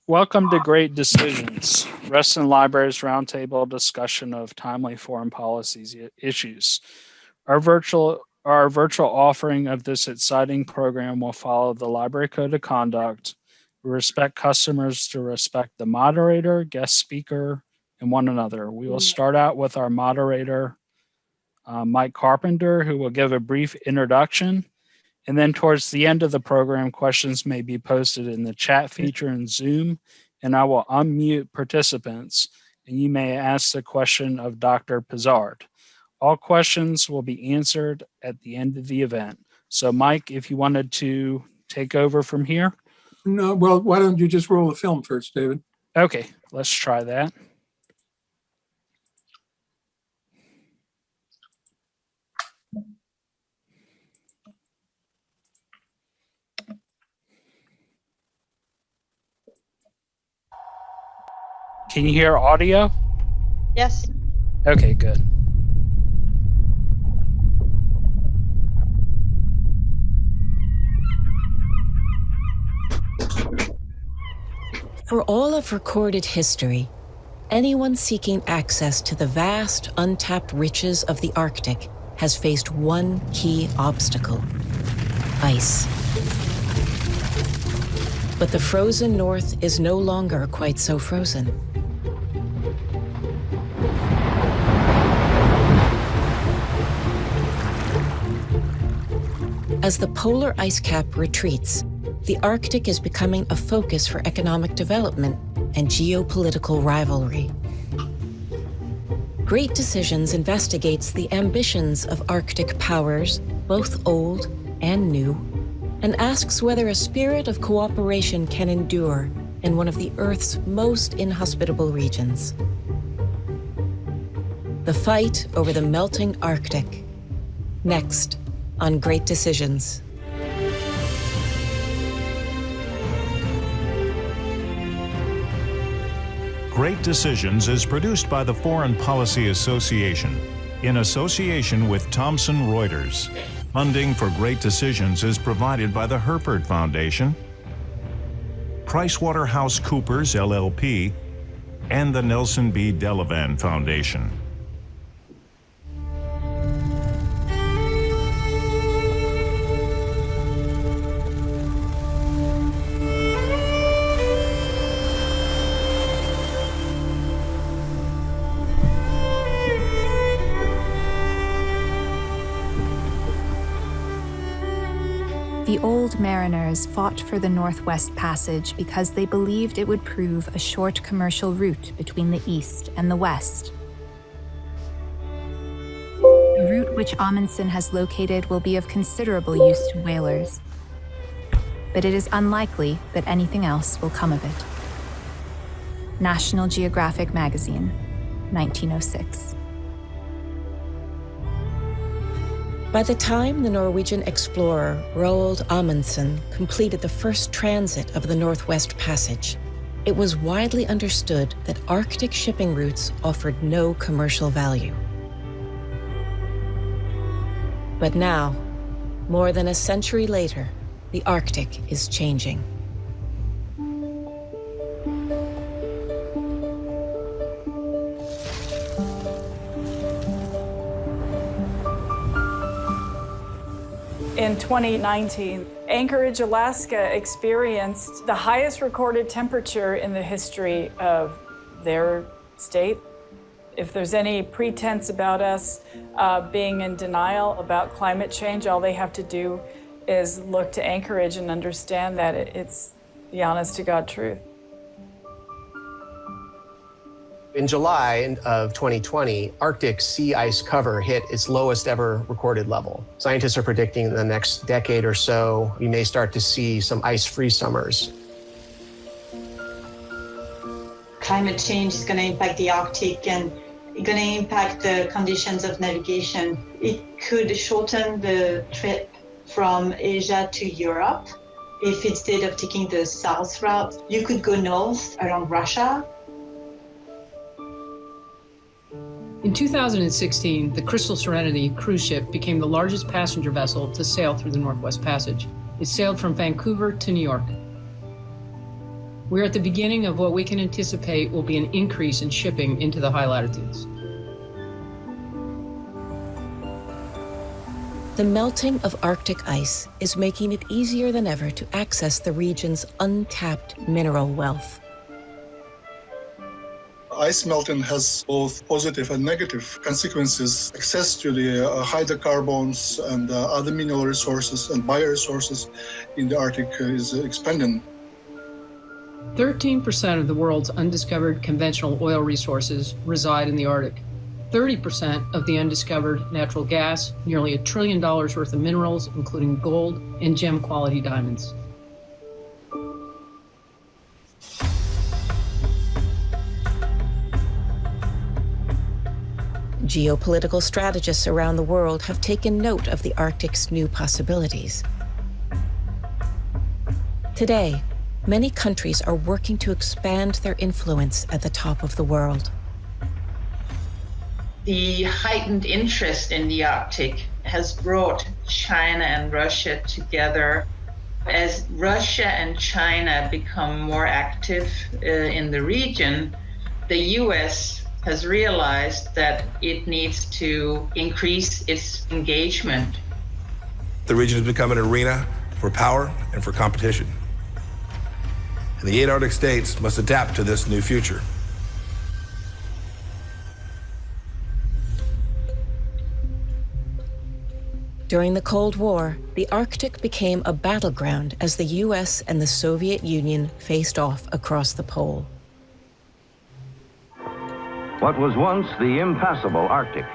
Welcome to Great Decisions, Reston Library's roundtable discussion of timely foreign policies issues. Our virtual offering of this exciting program will follow the Library Code of Conduct. We respect customers to respect the moderator, guest speaker, and one another. We will start out with our moderator, Mike Carpenter, who will give a brief introduction. And then towards the end of the program, questions may be posted in the chat feature in Zoom, and I will unmute participants, and you may ask the question of Dr. Pezard. All questions will be answered at the end of the event. So Mike, if you wanted to take over from here. No, well, why don't you just roll the film first, David? Okay, let's try that. Can you hear audio? Yes. Okay, good. For all of recorded history, anyone seeking access to the vast, untapped riches of the Arctic has faced one key obstacle: ice. But the frozen North is no longer quite so frozen. As the polar ice cap retreats, the Arctic is becoming a focus for economic development and geopolitical rivalry. Great Decisions investigates the ambitions of Arctic powers, both old and new, and asks whether a spirit of cooperation can endure in one of the Earth's most inhospitable regions. The fight over the melting Arctic. Next on Great Decisions. Great Decisions is produced by the Foreign Policy Association in association with Thomson Reuters. Funding for Great Decisions is provided by the Herford Foundation, PricewaterhouseCoopers LLP, and the Nelson B. Delavan Foundation. The old mariners fought for the Northwest Passage because they believed it would prove a short commercial route between the East and the West. The route which Amundsen has located will be of considerable use to whalers, but it is unlikely that anything else will come of it. National Geographic Magazine, 1906. By the time the Norwegian explorer Roald Amundsen completed the first transit of the Northwest Passage, it was widely understood that Arctic shipping routes offered no commercial value. But now, more than a century later, the Arctic is changing. In 2019, Anchorage, Alaska experienced the highest recorded temperature in the history of their state. If there's any pretense about us being in denial about climate change, all they have to do is look to Anchorage and understand that it's the honest to God truth. In July of 2020, Arctic sea ice cover hit its lowest ever recorded level. Scientists are predicting in the next decade or so, we may start to see some ice-free summers. Climate change is going to impact the Arctic and going to impact the conditions of navigation. It could shorten the trip from Asia to Europe. If instead of taking the south route, you could go north around Russia. In 2016, the Crystal Serenity cruise ship became the largest passenger vessel to sail through the Northwest Passage. It sailed from Vancouver to New York. We're at the beginning of what we can anticipate will be an increase in shipping into the high latitudes. The melting of Arctic ice is making it easier than ever to access the region's untapped mineral wealth. Ice melting has both positive and negative consequences. Access to the hydrocarbons and other mineral resources and bioresources in the Arctic is expanding. 13% of the world's undiscovered conventional oil resources reside in the Arctic. 30% of the undiscovered natural gas, nearly $1 trillion worth of minerals, including gold and gem-quality diamonds. Geopolitical strategists around the world have taken note of the Arctic's new possibilities. Today, many countries are working to expand their influence at the top of the world. The heightened interest in the Arctic has brought China and Russia together. As Russia and China become more active in the region, the US has realized that it needs to increase its engagement. The region has become an arena for power and for competition. And the 8 Arctic states must adapt to this new future. During the Cold War, the Arctic became a battleground as the US and the Soviet Union faced off across the pole. What was once the impassable Arctic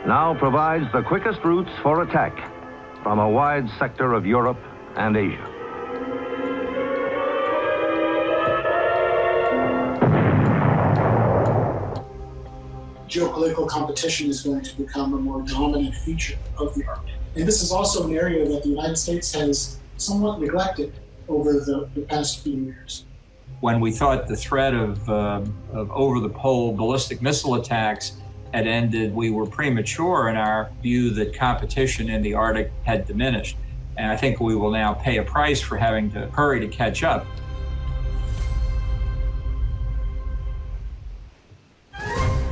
now provides the quickest routes for attack from a wide sector of Europe and Asia. Geopolitical competition is going to become a more dominant feature of the Arctic. And this is also an area that the United States has somewhat neglected over the past few years. When we thought the threat of over-the-pole ballistic missile attacks had ended, we were premature in our view that competition in the Arctic had diminished. And I think we will now pay a price for having to hurry to catch up.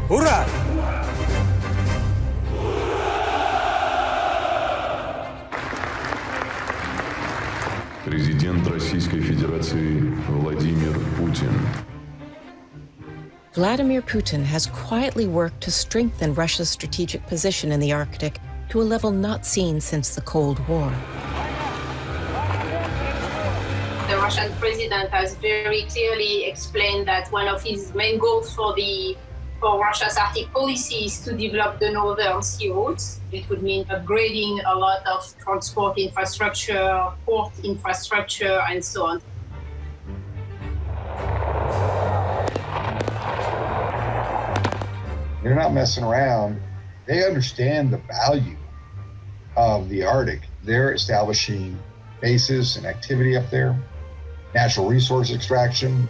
Ура! Президент Российской Федерации Владимир Путин. Vladimir Putin has quietly worked to strengthen Russia's strategic position in the Arctic to a level not seen since the Cold War. The Russian president has very clearly explained that one of his main goals for Russia's Arctic policy is to develop the northern sea routes. It would mean upgrading a lot of transport infrastructure, port infrastructure, and so on. They're not messing around. They understand the value of the Arctic. They're establishing bases and activity up there, natural resource extraction.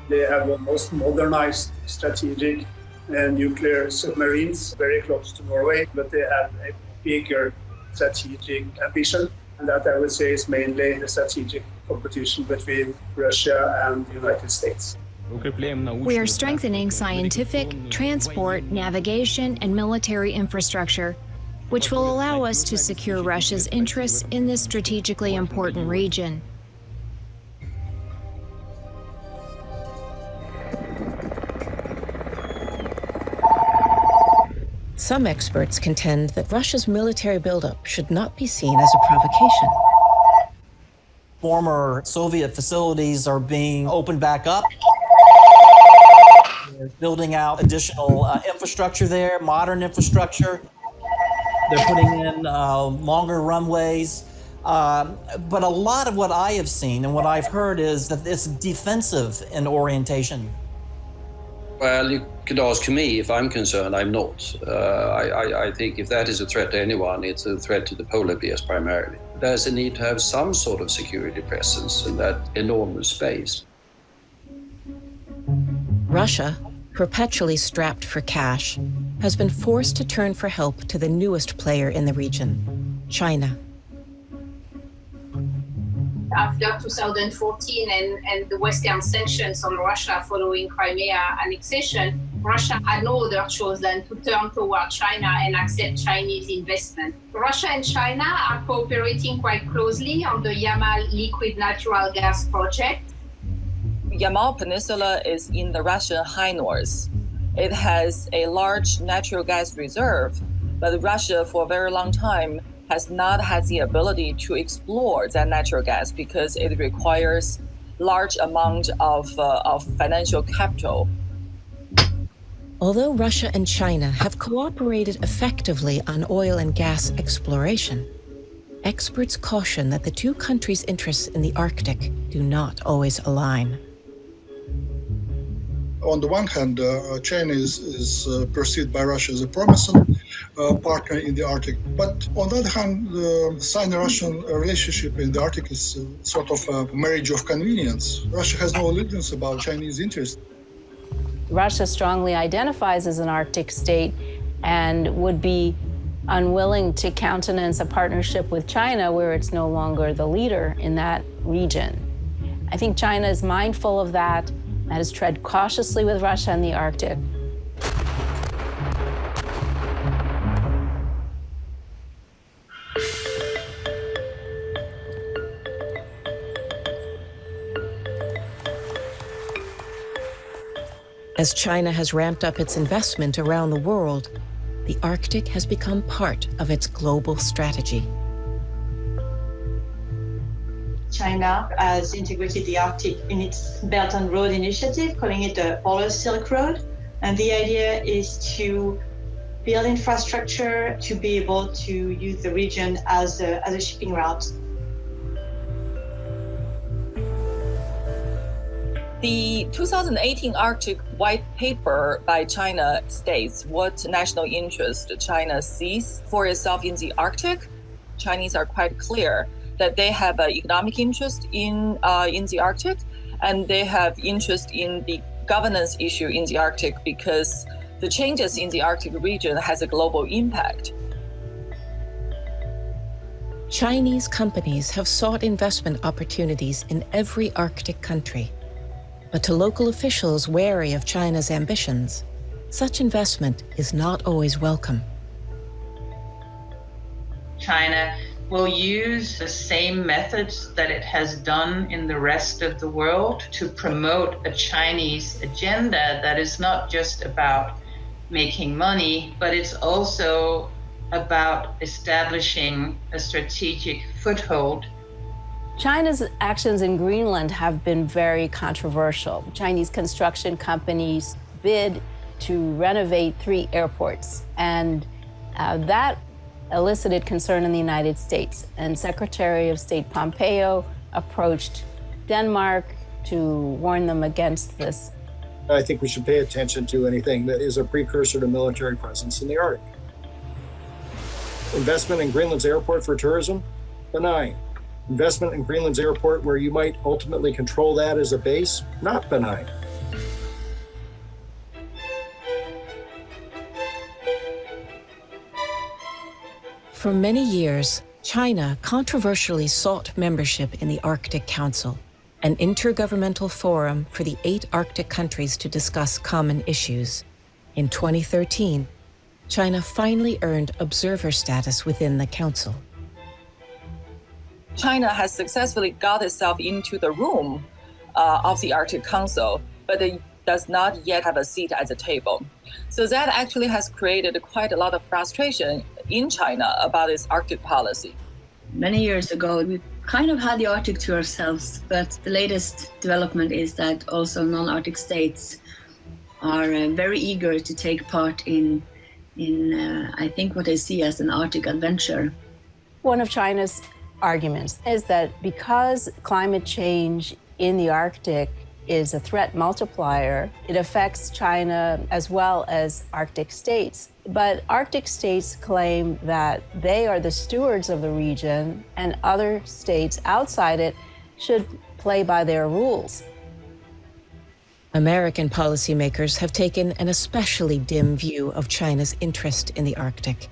They have the most modernized strategic and nuclear submarines very close to Norway, but they have a bigger strategic ambition. And that I would say is mainly a strategic competition between Russia and the United States. We are strengthening scientific, transport, navigation, and military infrastructure, which will allow us to secure Russia's interests in this strategically important region. Some experts contend that Russia's military buildup should not be seen as a provocation. Former Soviet facilities are being opened back up. They're building out additional infrastructure there, modern infrastructure. They're putting in longer runways. But a lot of what I have seen and what I've heard is that it's defensive in orientation. Well, you could ask me if I'm concerned. I'm not. I think if that is a threat to anyone, it's a threat to the polar bears primarily. There's a need to have some sort of security presence in that enormous space. Russia, perpetually strapped for cash, has been forced to turn for help to the newest player in the region, China. after 2014 and the Western sanctions on Russia following Crimea annexation, Russia had no other choice than to turn toward China and accept Chinese investment. Russia and China are cooperating quite closely on the Yama liquid natural gas project. Yama Peninsula is in the Russian high north. It has a large natural gas reserve, but Russia for a very long time has not had the ability to explore that natural gas because it requires large amount of financial capital. Although Russia and China have cooperated effectively on oil and gas exploration, experts caution that the two countries' interests in the Arctic do not always align. On the one hand, China is perceived by Russia as a promising partner in the Arctic. But on the other hand, the Sino-Russian relationship in the Arctic is sort of a marriage of convenience. Russia has no illusions about Chinese interests. Russia strongly identifies as an Arctic state and would be unwilling to countenance a partnership with China where it's no longer the leader in that region. I think China is mindful of that and has tread cautiously with Russia in the Arctic. As China has ramped up its investment around the world, the Arctic has become part of its global strategy. China has integrated the Arctic in its Belt and Road initiative, calling it the Polar Silk Road. And the idea is to build infrastructure to be able to use the region as a shipping route. The 2018 Arctic White Paper by China states what national interest China sees for itself in the Arctic. Chinese are quite clear that they have an economic interest in the Arctic, and they have interest in the governance issue in the Arctic because the changes in the Arctic region has a global impact. Chinese companies have sought investment opportunities in every Arctic country. But to local officials wary of China's ambitions, such investment is not always welcome. China will use the same methods that it has done in the rest of the world to promote a Chinese agenda that is not just about making money, but it's also about establishing a strategic foothold. China's actions in Greenland have been very controversial. Chinese construction companies bid to renovate 3 airports, and that elicited concern in the United States. And Secretary of State Pompeo approached Denmark to warn them against this. I think we should pay attention to anything that is a precursor to military presence in the Arctic. Investment in Greenland's airport for tourism, benign. Investment in Greenland's airport where you might ultimately control that as a base, not benign. For many years, China controversially sought membership in the Arctic Council, an intergovernmental forum for the 8 Arctic countries to discuss common issues. In 2013, China finally earned observer status within the council. China has successfully got itself into the room of the Arctic Council, but it does not yet have a seat at the table. So that actually has created quite a lot of frustration in China about its Arctic policy. Many years ago, we kind of had the Arctic to ourselves, but the latest development is that also non-Arctic states are very eager to take part in I think what they see as an Arctic adventure. One of China's arguments is that because climate change in the Arctic is a threat multiplier, it affects China as well as Arctic states. But Arctic states claim that they are the stewards of the region and other states outside it should play by their rules. American policymakers have taken an especially dim view of China's interest in the Arctic.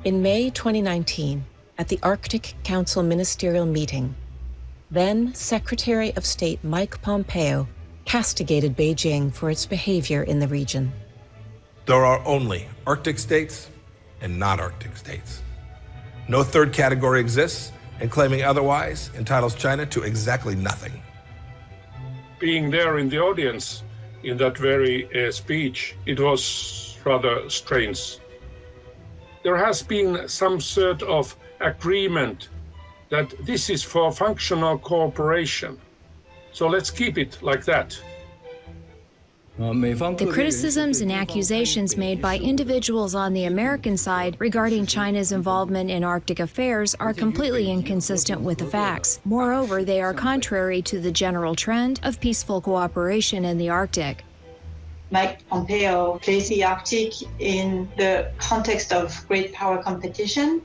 In May 2019, at the Arctic Council ministerial meeting, then Secretary of State Mike Pompeo castigated Beijing for its behavior in the region. There are only Arctic states and non-Arctic states. No third category exists, and claiming otherwise entitles China to exactly nothing. Being there in the audience in that very speech, it was rather strange. There has been some sort of agreement that this is for functional cooperation. So let's keep it like that. The criticisms and accusations made by individuals on the American side regarding China's involvement in Arctic affairs are completely inconsistent with the facts. Moreover, they are contrary to the general trend of peaceful cooperation in the Arctic. Mike Pompeo placed the Arctic in the context of great power competition,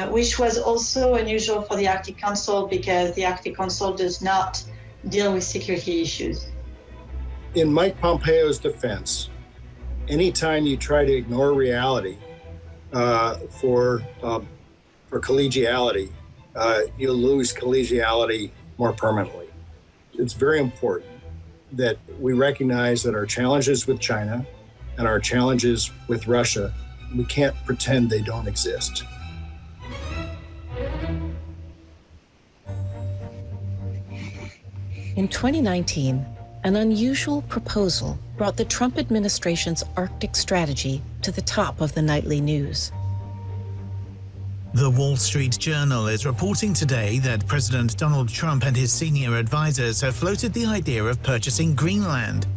which was also unusual for the Arctic Council because the Arctic Council does not deal with security issues. In Mike Pompeo's defense, anytime you try to ignore reality for collegiality, you'll lose collegiality more permanently. It's very important that we recognize that our challenges with China and our challenges with Russia, we can't pretend they don't exist. In 2019, an unusual proposal brought the Trump administration's Arctic strategy to the top of the nightly news. The Wall Street Journal is reporting today that President Donald Trump and his senior advisors have floated the idea of purchasing Greenland.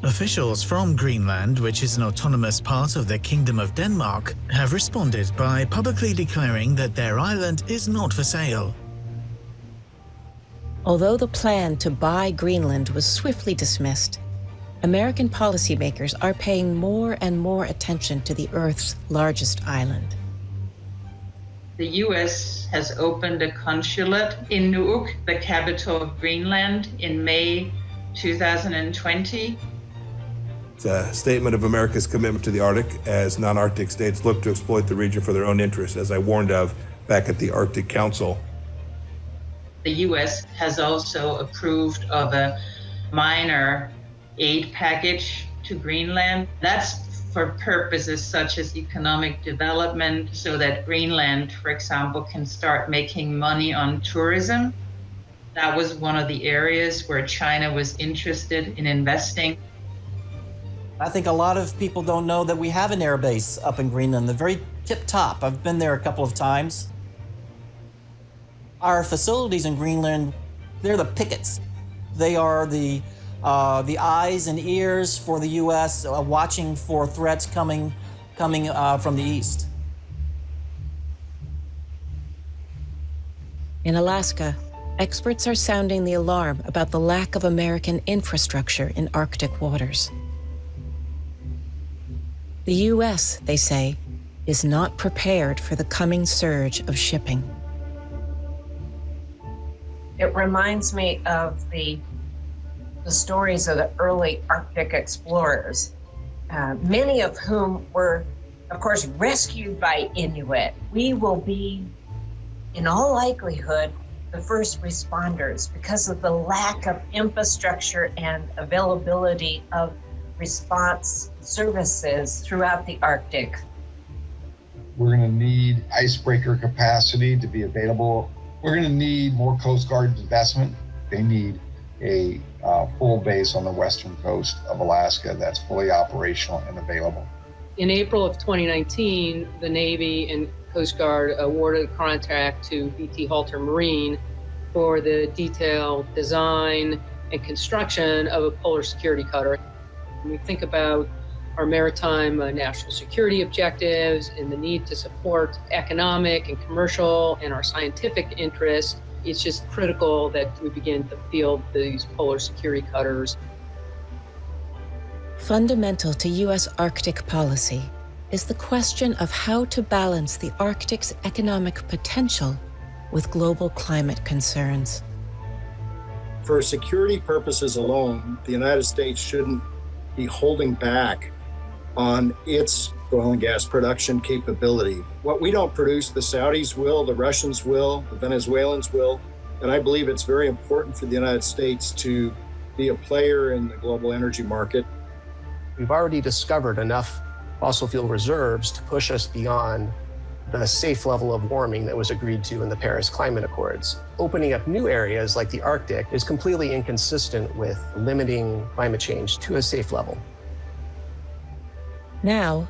Officials from Greenland, which is an autonomous part of the Kingdom of Denmark, have responded by publicly declaring that their island is not for sale. Although the plan to buy Greenland was swiftly dismissed, American policymakers are paying more and more attention to the Earth's largest island. The US has opened a consulate in Nuuk, the capital of Greenland, in May 2020. It's a statement of America's commitment to the Arctic as non-Arctic states look to exploit the region for their own interests, as I warned of back at the Arctic Council. The US has also approved of a minor aid package to Greenland. That's for purposes such as economic development, so that Greenland, for example, can start making money on tourism. That was one of the areas where China was interested in investing. I think a lot of people don't know that we have an air base up in Greenland, the very tip top. I've been there a couple of times. Our facilities in Greenland, they're the pickets. They are the eyes and ears for the U.S. Watching for threats coming from the east. In Alaska, experts are sounding the alarm about the lack of American infrastructure in Arctic waters. The U.S., they say, is not prepared for the coming surge of shipping. It reminds me of the stories of the early Arctic explorers, many of whom were, of course, rescued by Inuit. We will be, in all likelihood, the first responders because of the lack of infrastructure and availability of response services throughout the Arctic. We're going to need icebreaker capacity to be available. We're going to need more Coast Guard investment. They need a full base on the western coast of Alaska that's fully operational and available. In April of 2019, the Navy and Coast Guard awarded a contract to VT Halter Marine for the detailed design and construction of a polar security cutter. When we think about our maritime national security objectives and the need to support economic and commercial and our scientific interests, it's just critical that we begin to field these polar security cutters. Fundamental to U.S. Arctic policy is the question of how to balance the Arctic's economic potential with global climate concerns. For security purposes alone, the United States shouldn't be holding back on its oil and gas production capability. What we don't produce, the Saudis will, the Russians will, the Venezuelans will. And I believe it's very important for the United States to be a player in the global energy market. We've already discovered enough fossil fuel reserves to push us beyond the safe level of warming that was agreed to in the Paris Climate Accords. Opening up new areas like the Arctic is completely inconsistent with limiting climate change to a safe level. Now,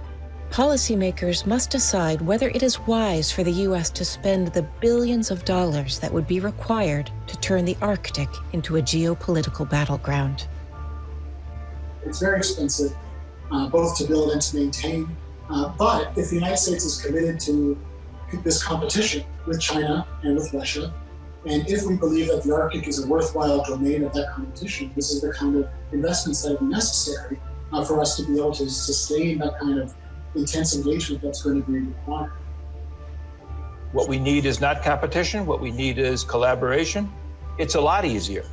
policymakers must decide whether it is wise for the U.S. to spend the billions of dollars that would be required to turn the Arctic into a geopolitical battleground. It's very expensive, both to build and to maintain. But if the United States is committed to this competition with China and with Russia, and if we believe that the Arctic is a worthwhile domain of that competition, this is the kind of investments that are necessary for us to be able to sustain that kind of intense engagement that's going to be required. What we need is not competition. What we need is collaboration. It's a lot easier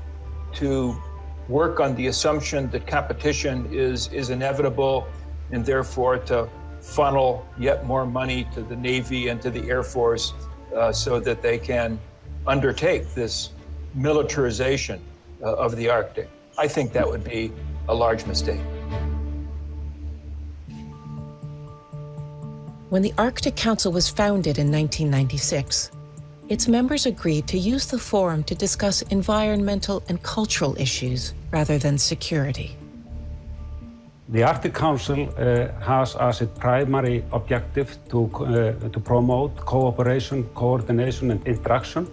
to work on the assumption that competition is inevitable, and therefore to funnel yet more money to the Navy and to the Air Force so that they can undertake this militarization of the Arctic. I think that would be a large mistake. When the Arctic Council was founded in 1996, its members agreed to use the forum to discuss environmental and cultural issues rather than security. The Arctic Council has as its primary objective to promote cooperation, coordination and interaction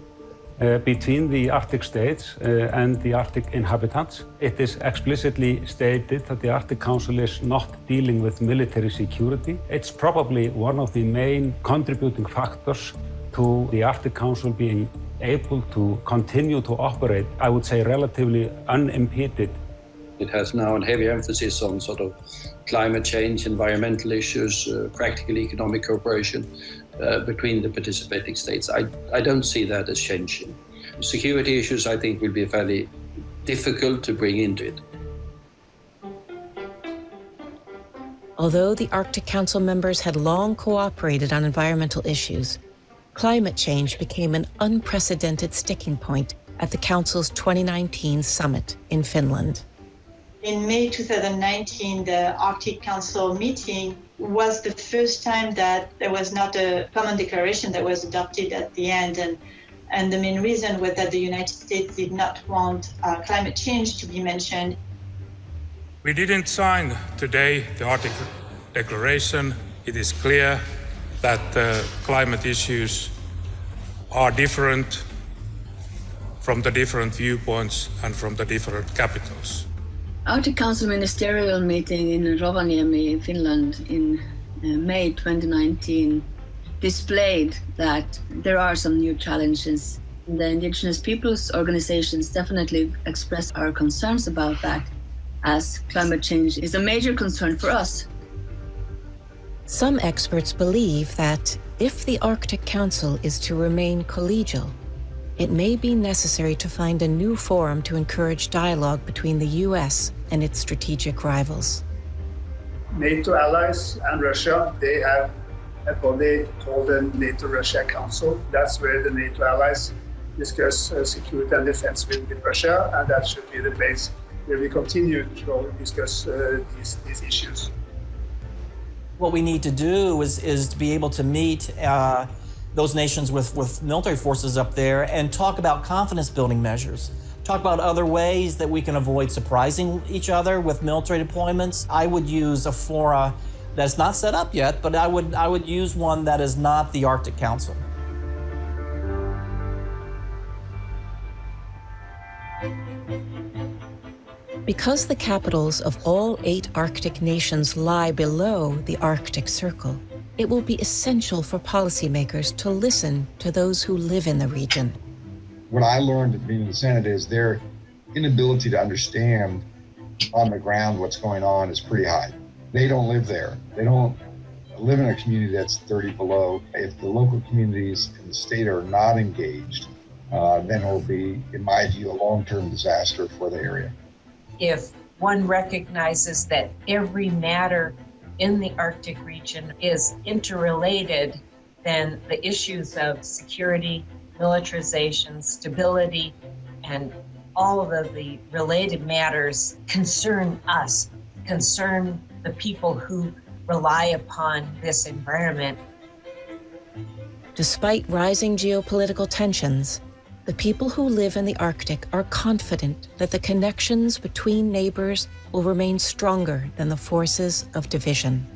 between the Arctic states and the Arctic inhabitants. It is explicitly stated that the Arctic Council is not dealing with military security. It's probably one of the main contributing factors to the Arctic Council being able to continue to operate, I would say, relatively unimpeded. It has now a heavy emphasis on sort of climate change, environmental issues, practical economic cooperation between the participating states. I don't see that as changing. Security issues, I think, will be fairly difficult to bring into it. Although the Arctic Council members had long cooperated on environmental issues, climate change became an unprecedented sticking point at the Council's 2019 summit in Finland. In May 2019, the Arctic Council meeting was the first time that there was not a common declaration that was adopted at the end. And the main reason was that the United States did not want climate change to be mentioned. We didn't sign today the Arctic Declaration. It is clear that climate issues are different from the different viewpoints and from the different capitals. Arctic Council ministerial meeting in Rovaniemi, Finland in May 2019 displayed that there are some new challenges. The Indigenous peoples organizations definitely expressed our concerns about that, as climate change is a major concern for us. Some experts believe that if the Arctic Council is to remain collegial, it may be necessary to find a new forum to encourage dialogue between the U.S. and its strategic rivals. NATO allies and Russia, they have a body called the NATO-Russia Council. That's where the NATO allies discuss security and defense with Russia, and that should be the base where we continue to discuss these issues. What we need to do is to be able to meet those nations with military forces up there and talk about confidence building measures. Talk about other ways that we can avoid surprising each other with military deployments. I would use a fora that's not set up yet, but I would use one that is not the Arctic Council. Because the capitals of all 8 Arctic nations lie below the Arctic Circle, it will be essential for policymakers to listen to those who live in the region. What I learned at being in the Senate is their inability to understand on the ground what's going on is pretty high. They don't live there. They don't live in a community that's 30 below. If the local communities in the state are not engaged, then it will be, in my view, a long-term disaster for the area. If one recognizes that every matter in the Arctic region is interrelated, then the issues of security, militarization, stability, and all of the related matters concern us, concern the people who rely upon this environment. Despite rising geopolitical tensions, the people who live in the Arctic are confident that the connections between neighbors will remain stronger than the forces of division.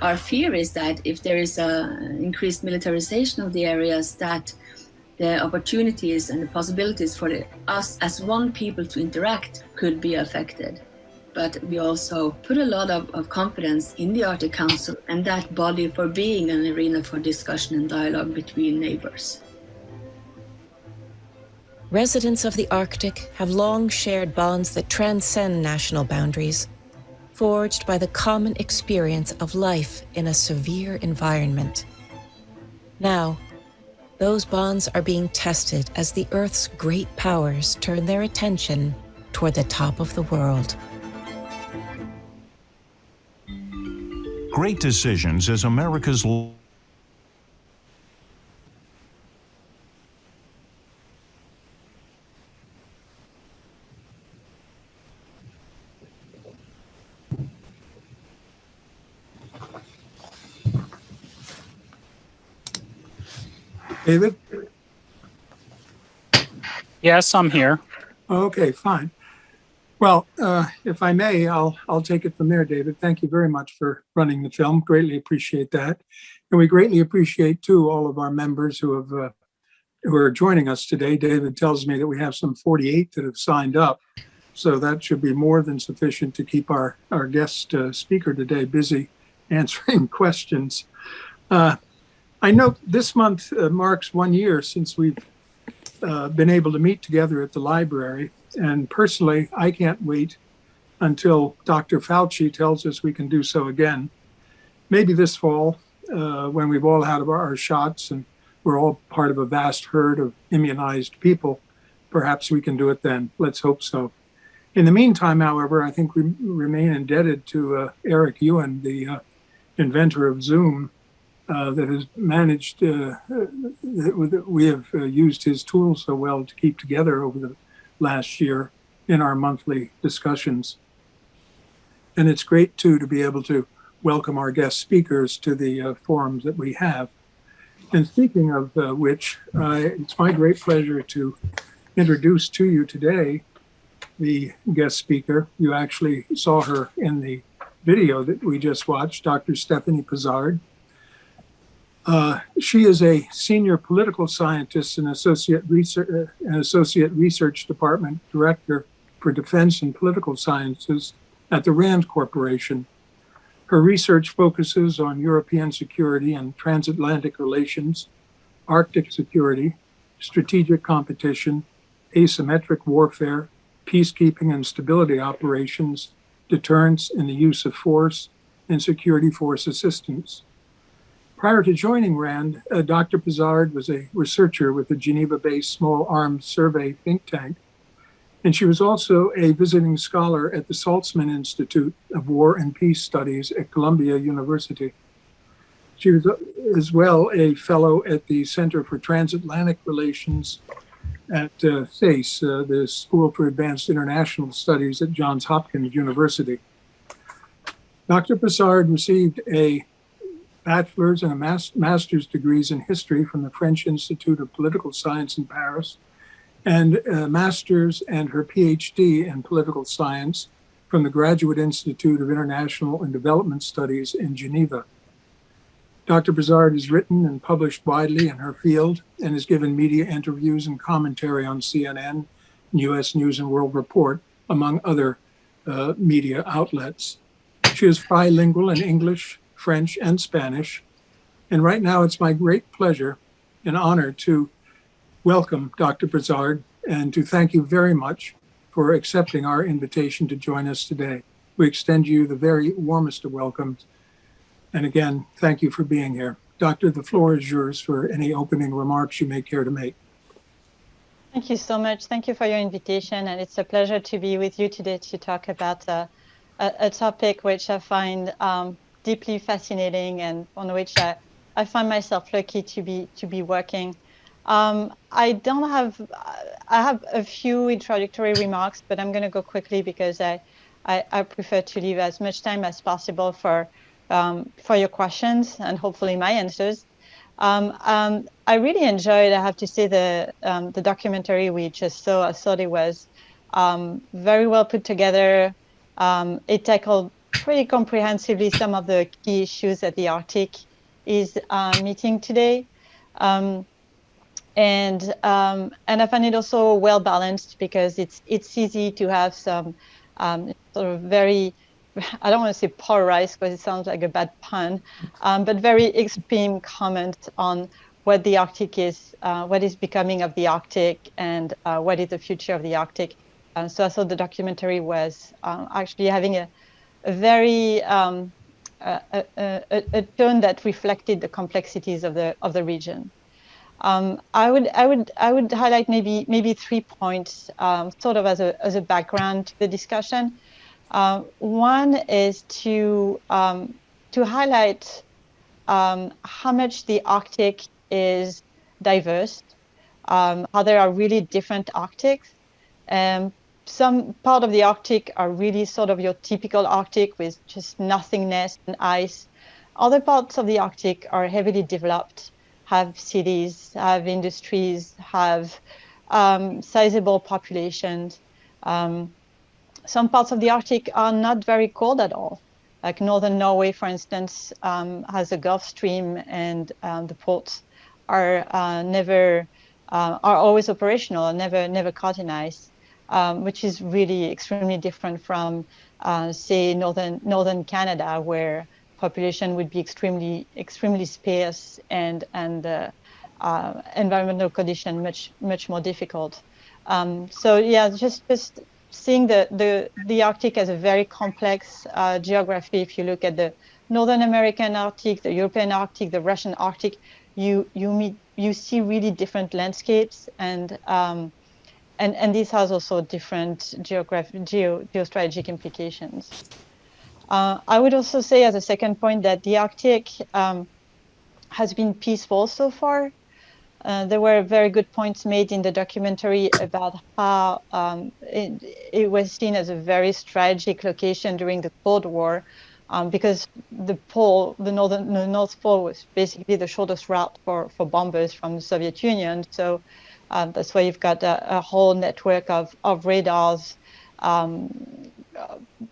Our fear is that if there is an increased militarization of the areas, that the opportunities and the possibilities for us as one people to interact could be affected. But we also put a lot of confidence in the Arctic Council and that body for being an arena for discussion and dialogue between neighbors. Residents of the Arctic have long shared bonds that transcend national boundaries, forged by the common experience of life in a severe environment. Now, those bonds are being tested as the Earth's great powers turn their attention toward the top of the world. Great Decisions is America's David? Yes, I'm here. Okay, fine. Well, if I may, I'll take it from there, David. Thank you very much for running the film. Greatly appreciate that. And we greatly appreciate, too, all of our members who are joining us today. David tells me that we have some 48 that have signed up. So that should be more than sufficient to keep our guest speaker today busy answering questions. I know this month marks 1 year since we've been able to meet together at the library. And personally, I can't wait until Dr. Fauci tells us we can do so again. Maybe this fall, when we've all had our shots and we're all part of a vast herd of immunized people, perhaps we can do it then. Let's hope so. In the meantime, however, I think we remain indebted to Eric Ewan, the inventor of Zoom, that has managed, that we have used his tools so well to keep together over the last year in our monthly discussions. And it's great, too, to be able to welcome our guest speakers to the forums that we have. And speaking of which, it's my great pleasure to introduce to you today the guest speaker. You actually saw her in the video that we just watched, Dr. Stephanie Pizzard. She is a senior political scientist and associate research department director for defense and political sciences at the RAND Corporation. Her research focuses on European security and transatlantic relations, Arctic security, strategic competition, asymmetric warfare, peacekeeping and stability operations, deterrence and the use of force, and security force assistance. Prior to joining RAND, Dr. Pezard was a researcher with the Geneva-based Small Arms Survey think tank, and she was also a visiting scholar at the Saltzman Institute of War and Peace Studies at Columbia University. She was as well a fellow at the Center for Transatlantic Relations at SACE, the School for Advanced International Studies at Johns Hopkins University. Dr. Pezard received a bachelor's and a master's degrees in history from the French Institute of Political Science in Paris, and a master's and her PhD in political science from the Graduate Institute of International and Development Studies in Geneva. Dr. Pezard has written and published widely in her field and has given media interviews and commentary on CNN, U.S. News and World Report, among other media outlets. She is bilingual in English, French, and Spanish. And right now it's my great pleasure and honor to welcome Dr. Pezard and to thank you very much for accepting our invitation to join us today. We extend you the very warmest of welcomes. And again, thank you for being here. Doctor, the floor is yours for any opening remarks you may care to make. Thank you so much. Thank you for your invitation. And it's a pleasure to be with you today to talk about a topic which I find deeply fascinating and on which I find myself lucky to be working. I don't have, I have a few introductory remarks, but I'm going to go quickly because I prefer to leave as much time as possible for your questions and hopefully my answers. I really enjoyed, I have to say, the documentary we just saw. I thought it was very well put together. It tackled pretty comprehensively some of the key issues that the Arctic is meeting today. And I find it also well balanced because it's easy to have some sort of very, I don't want to say polarized because it sounds like a bad pun, but very extreme comments on what the Arctic is, what is becoming of the Arctic, and what is the future of the Arctic. So I thought the documentary was actually having a very a tone that reflected the complexities of the region. I would highlight maybe 3 points, sort of as a background to the discussion. One is to highlight how much the Arctic is diverse, how there are really different Arctics. Some part of the Arctic are really sort of your typical Arctic with just nothingness and ice. Other parts of the Arctic are heavily developed, have cities, have industries, have sizable populations. Some parts of the Arctic are not very cold at all. Like northern Norway, for instance, has a Gulf Stream, and the ports are always operational, never caught in ice, which is really extremely different from, say, northern Canada, where population would be extremely sparse and environmental condition much more difficult. So yeah, just seeing the Arctic as a very complex geography. If you look at the Northern American Arctic, the European Arctic, the Russian Arctic, you see really different landscapes, and this has also different geostrategic implications. I would also say as a second point that the Arctic has been peaceful so far. There were very good points made in the documentary about how it was seen as a very strategic location during the Cold War, because the North Pole was basically the shortest route for bombers from the Soviet Union. So that's why you've got a whole network of radars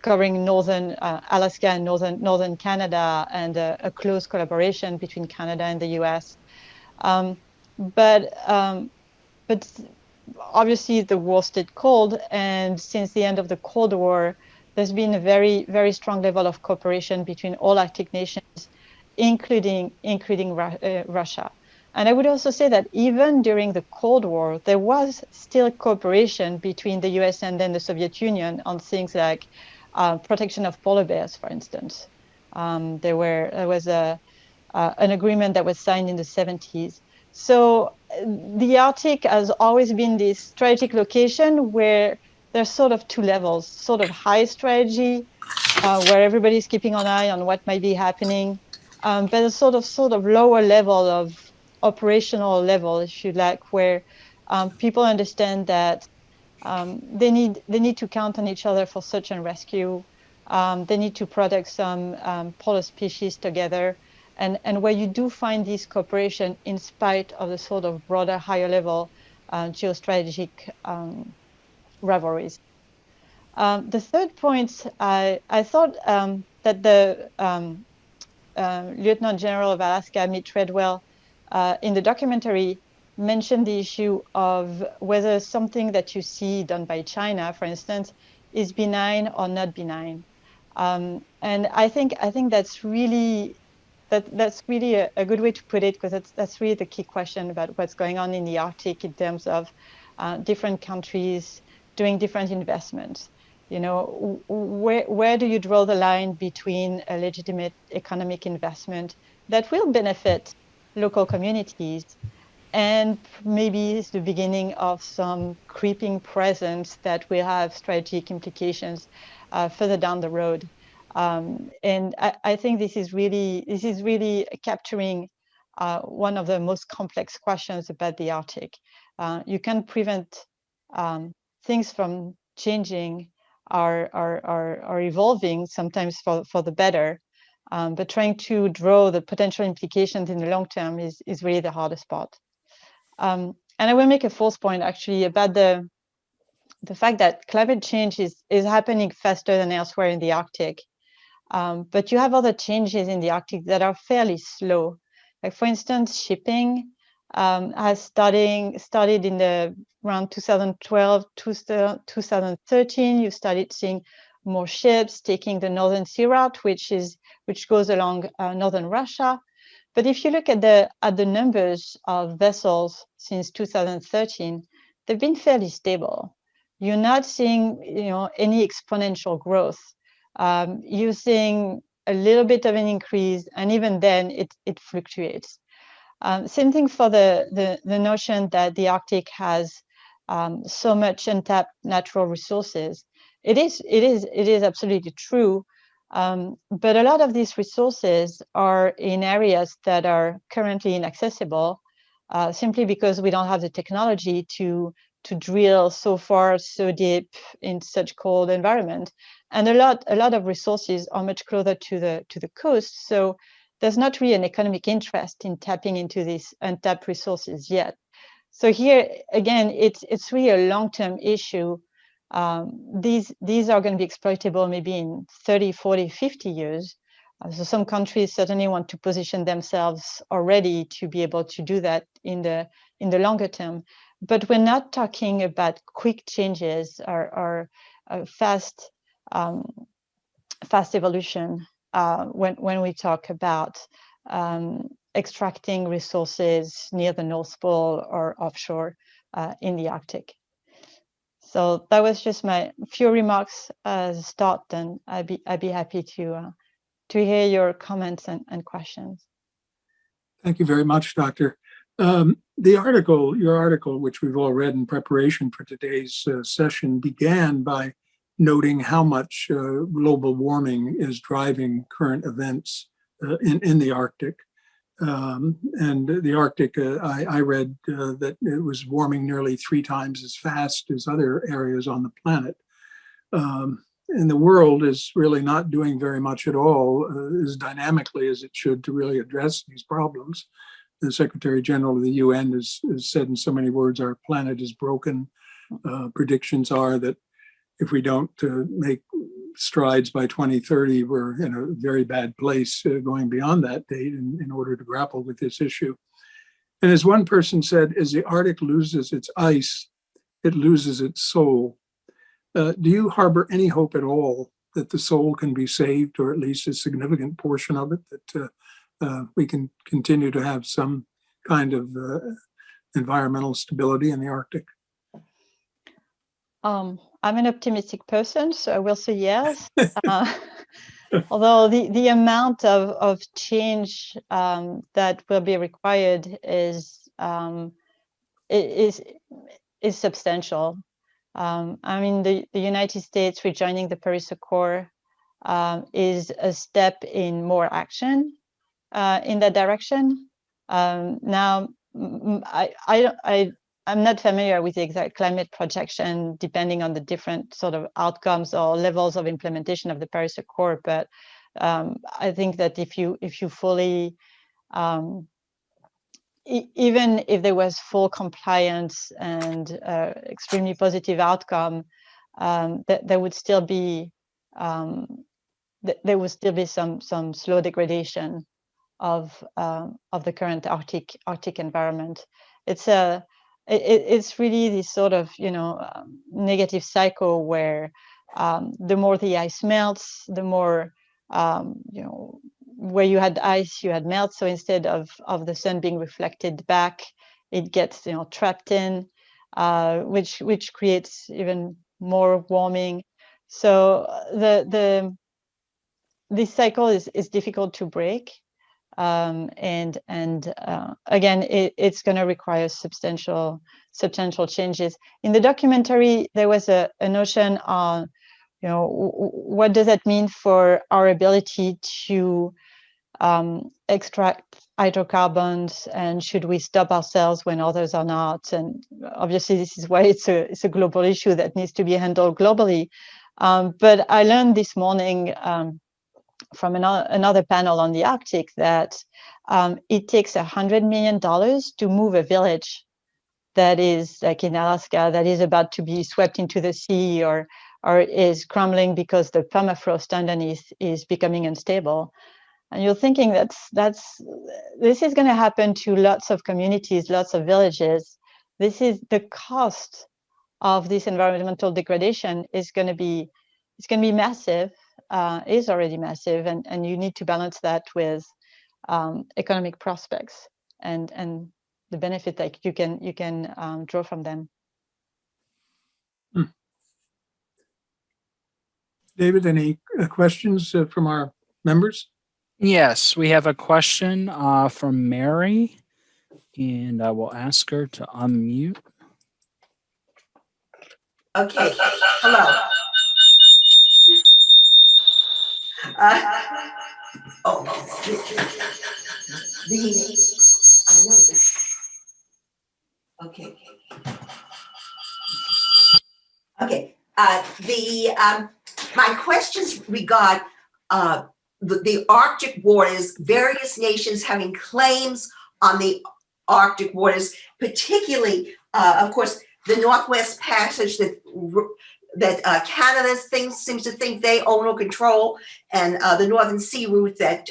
covering northern Alaska and northern Canada, and a close collaboration between Canada and the US. But obviously the war stayed cold, and since the end of the Cold War, there's been a very, very strong level of cooperation between all Arctic nations, including Russia. And I would also say that even during the Cold War, there was still cooperation between the US and then the Soviet Union on things like protection of polar bears, for instance. There was an agreement that was signed in the 70s. So the Arctic has always been this strategic location where there's sort of two levels, sort of high strategy, where everybody's keeping an eye on what might be happening, but a sort of lower level of operational level, if you like, where people understand that they need to count on each other for search and rescue. They need to protect some polar species together, and where you do find this cooperation in spite of the sort of broader, higher level geostrategic rivalries. The third point, I thought that the Lieutenant General of Alaska, Mitch Treadwell, in the documentary mentioned the issue of whether something that you see done by China, for instance, is benign or not benign. And I think that's really a good way to put it, because that's really the key question about what's going on in the Arctic in terms of different countries doing different investments. You know, where do you draw the line between a legitimate economic investment that will benefit local communities and maybe it's the beginning of some creeping presence that will have strategic implications? further down the road. And I think this is really capturing one of the most complex questions about the Arctic. You can prevent things from changing or evolving, sometimes for the better, but trying to draw the potential implications in the long term is really the hardest part. And I will make a fourth point actually about the fact that climate change is happening faster than elsewhere in the Arctic. But you have other changes in the Arctic that are fairly slow. Like for instance, shipping has started in around 2012, 2013. You started seeing more ships taking the Northern Sea route, which goes along northern Russia. But if you look at the numbers of vessels since 2013, they've been fairly stable. You're not seeing any exponential growth. You're seeing a little bit of an increase, and even then it fluctuates. Same thing for the notion that the Arctic has so much untapped natural resources. It is absolutely true, but a lot of these resources are in areas that are currently inaccessible, simply because we don't have the technology to drill so far, so deep in such cold environment. And a lot of resources are much closer to the coast, so there's not really an economic interest in tapping into these untapped resources yet. So here again, it's really a long-term issue. These are going to be exploitable maybe in 30, 40, 50 years. So some countries certainly want to position themselves already to be able to do that in the longer term. But we're not talking about quick changes or fast evolution when we talk about extracting resources near the North Pole or offshore in the Arctic. So that was just my few remarks as a start, and I'd be happy to hear your comments and questions. Thank you very much, Doctor. Your article, which we've all read in preparation for today's session, began by noting how much global warming is driving current events in the Arctic. And the Arctic, I read that it was warming nearly 3 times as fast as other areas on the planet. And the world is really not doing very much at all, as dynamically as it should, to really address these problems. The Secretary General of the UN has said in so many words, our planet is broken. Predictions are that if we don't make strides by 2030, we're in a very bad place going beyond that date in order to grapple with this issue. And as one person said, as the Arctic loses its ice, it loses its soul. Do you harbor any hope at all that the soul can be saved, or at least a significant portion of it, that we can continue to have some kind of environmental stability in the Arctic? I'm an optimistic person, so I will say yes. Although the amount of change that will be required is substantial. I mean, the United States rejoining the Paris Accord is a step in more action in that direction. Now, I'm not familiar with the exact climate projection, depending on the different sort of outcomes or levels of implementation of the Paris Accord. But I think that if you fully, even if there was full compliance and extremely positive outcome, there would still be some slow degradation of the current Arctic environment. It's really this sort of negative cycle where the more the ice melts, the more where you had ice, you had melt. So instead of the sun being reflected back, it gets trapped in, which creates even more warming. So this cycle is difficult to break. And again, it's going to require substantial changes. In the documentary, there was a notion on what does that mean for our ability to extract hydrocarbons, and should we stop ourselves when others are not? And obviously, this is why it's a global issue that needs to be handled globally. But I learned this morning from another panel on the Arctic that it takes $100 million to move a village that is like in Alaska that is about to be swept into the sea or is crumbling because the permafrost underneath is becoming unstable. And you're thinking this is going to happen to lots of communities, lots of villages. This is the cost of this environmental degradation is going to be massive, is already massive, and you need to balance that with economic prospects and the benefit that you can draw from them. David, any questions from our members? Yes, we have a question from Mary, and I will ask her to unmute. Okay, hello. My questions regard the Arctic waters, various nations having claims on the Arctic waters, particularly, of course, the Northwest Passage that Canada seems to think they own or control, and the Northern Sea route that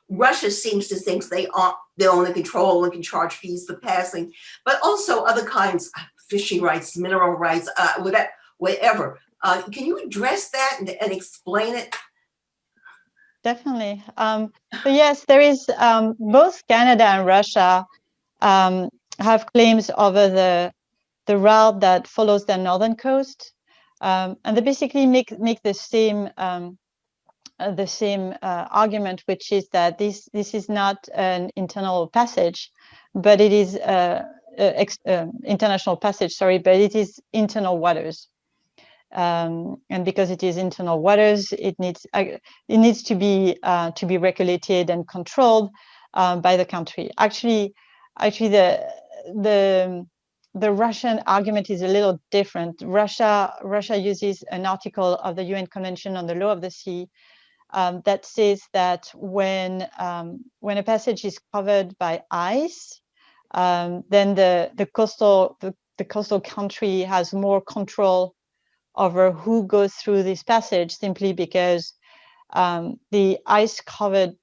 Russia seems to think they own and control and can charge fees for passing, but also other kinds, fishing rights, mineral rights, whatever. Can you address that and explain it? Definitely. So yes, there is both Canada and Russia have claims over the route that follows the northern coast, and they basically make the same argument, which is that this is not an internal passage, but it is international passage. Sorry, but it is internal waters. And because it is internal waters, it needs to be regulated and controlled by the country. Actually, the Russian argument is a little different. Russia uses an article of the UN Convention on the Law of the Sea that says that when a passage is covered by ice, then the coastal country has more control over who goes through this passage, simply because the ice-covered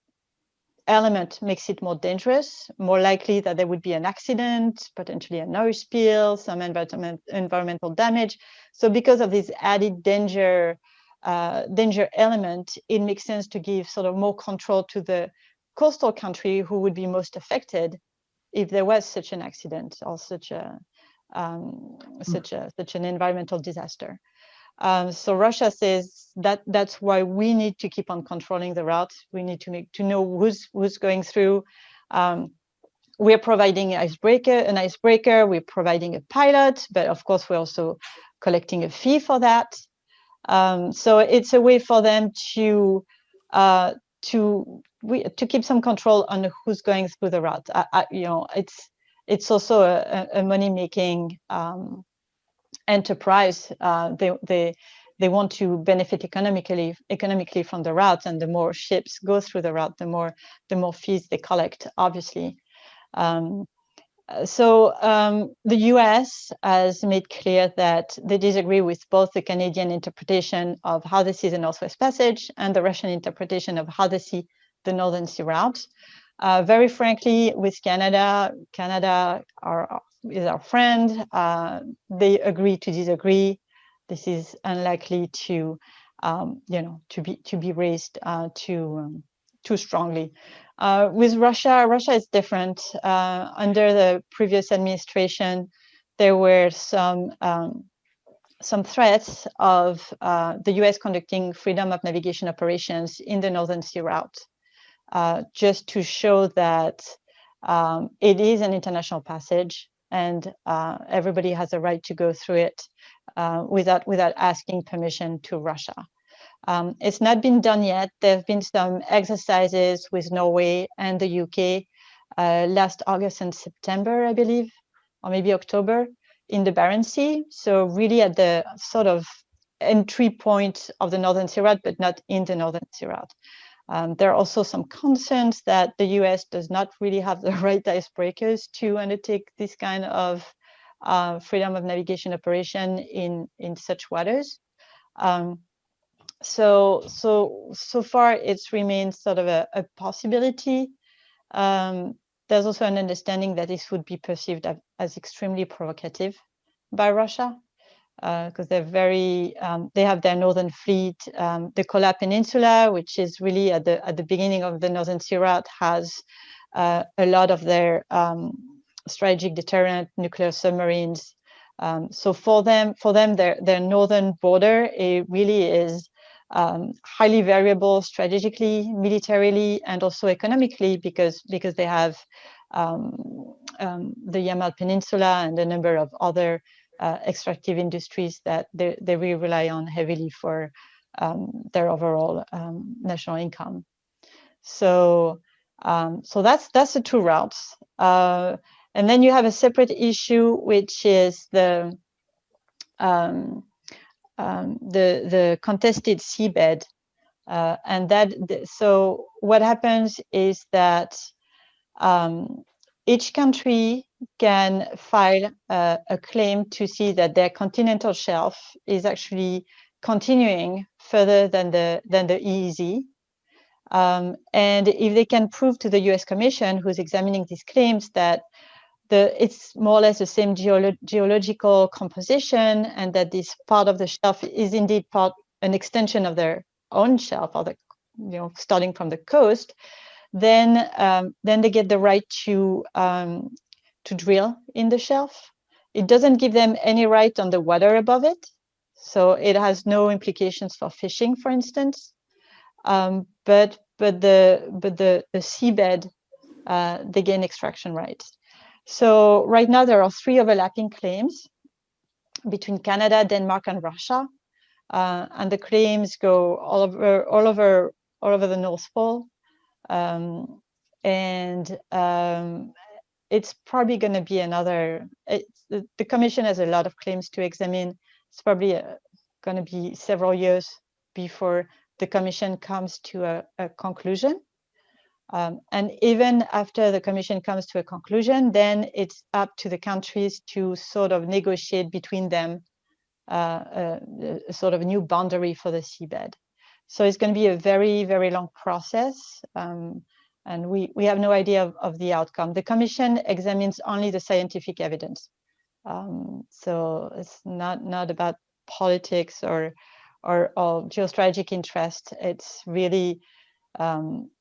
element makes it more dangerous, more likely that there would be an accident, potentially an oil spill, some environmental damage. So because of this added danger element, it makes sense to give sort of more control to the coastal country who would be most affected if there was such an accident or such an environmental disaster. So Russia says that's why we need to keep on controlling the route. We need to know who's going through. We're providing an icebreaker. We're providing a pilot, but of course we're also collecting a fee for that. So it's a way for them to keep some control on who's going through the route. It's also a money-making enterprise. They want to benefit economically from the route, and the more ships go through the route, the more fees they collect, obviously. So the US has made clear that they disagree with both the Canadian interpretation of how they see the Northwest Passage and the Russian interpretation of how they see the Northern Sea route. Very frankly, with Canada is our friend. They agree to disagree. This is unlikely to be raised too strongly. With Russia is different. Under the previous administration, there were some threats of the US conducting freedom of navigation operations in the Northern Sea route, just to show that it is an international passage. and everybody has a right to go through it without asking permission to Russia. It's not been done yet. There have been some exercises with Norway and the UK last August and September, I believe, or maybe October, in the Barents Sea. So really at the sort of entry point of the Northern Sea Route, but not in the Northern Sea Route. There are also some concerns that the US does not really have the right icebreakers to undertake this kind of freedom of navigation operation in such waters. So far it's remained sort of a possibility. There's also an understanding that this would be perceived as extremely provocative by Russia, because they're very, they have their northern fleet. The Kola Peninsula, which is really at the beginning of the Northern Sea Route, has a lot of their strategic deterrent nuclear submarines. So for them, their northern border, it really is highly variable strategically, militarily, and also economically, because they have the Yama Peninsula and a number of other extractive industries that they really rely on heavily for their overall national income. So that's the two routes. And then you have a separate issue, which is the contested seabed, and so what happens is that each country can file a claim to see that their continental shelf is actually continuing further than the EEZ. And if they can prove to the US Commission, who's examining these claims, that it's more or less the same geological composition, and that this part of the shelf is indeed an extension of their own shelf, or starting from the coast, then they get the right to drill in the shelf. It doesn't give them any right on the water above it, so it has no implications for fishing, for instance. But the seabed, they gain extraction rights. So right now there are 3 overlapping claims between Canada, Denmark, and Russia, and the claims go all over the North Pole, and it's probably going to be another. The Commission has a lot of claims to examine. It's probably going to be several years before the Commission comes to a conclusion. And even after the Commission comes to a conclusion, then it's up to the countries to sort of negotiate between them a sort of new boundary for the seabed. So it's going to be a very, very long process, and we have no idea of the outcome. The Commission examines only the scientific evidence, so it's not about politics or geostrategic interest. It's really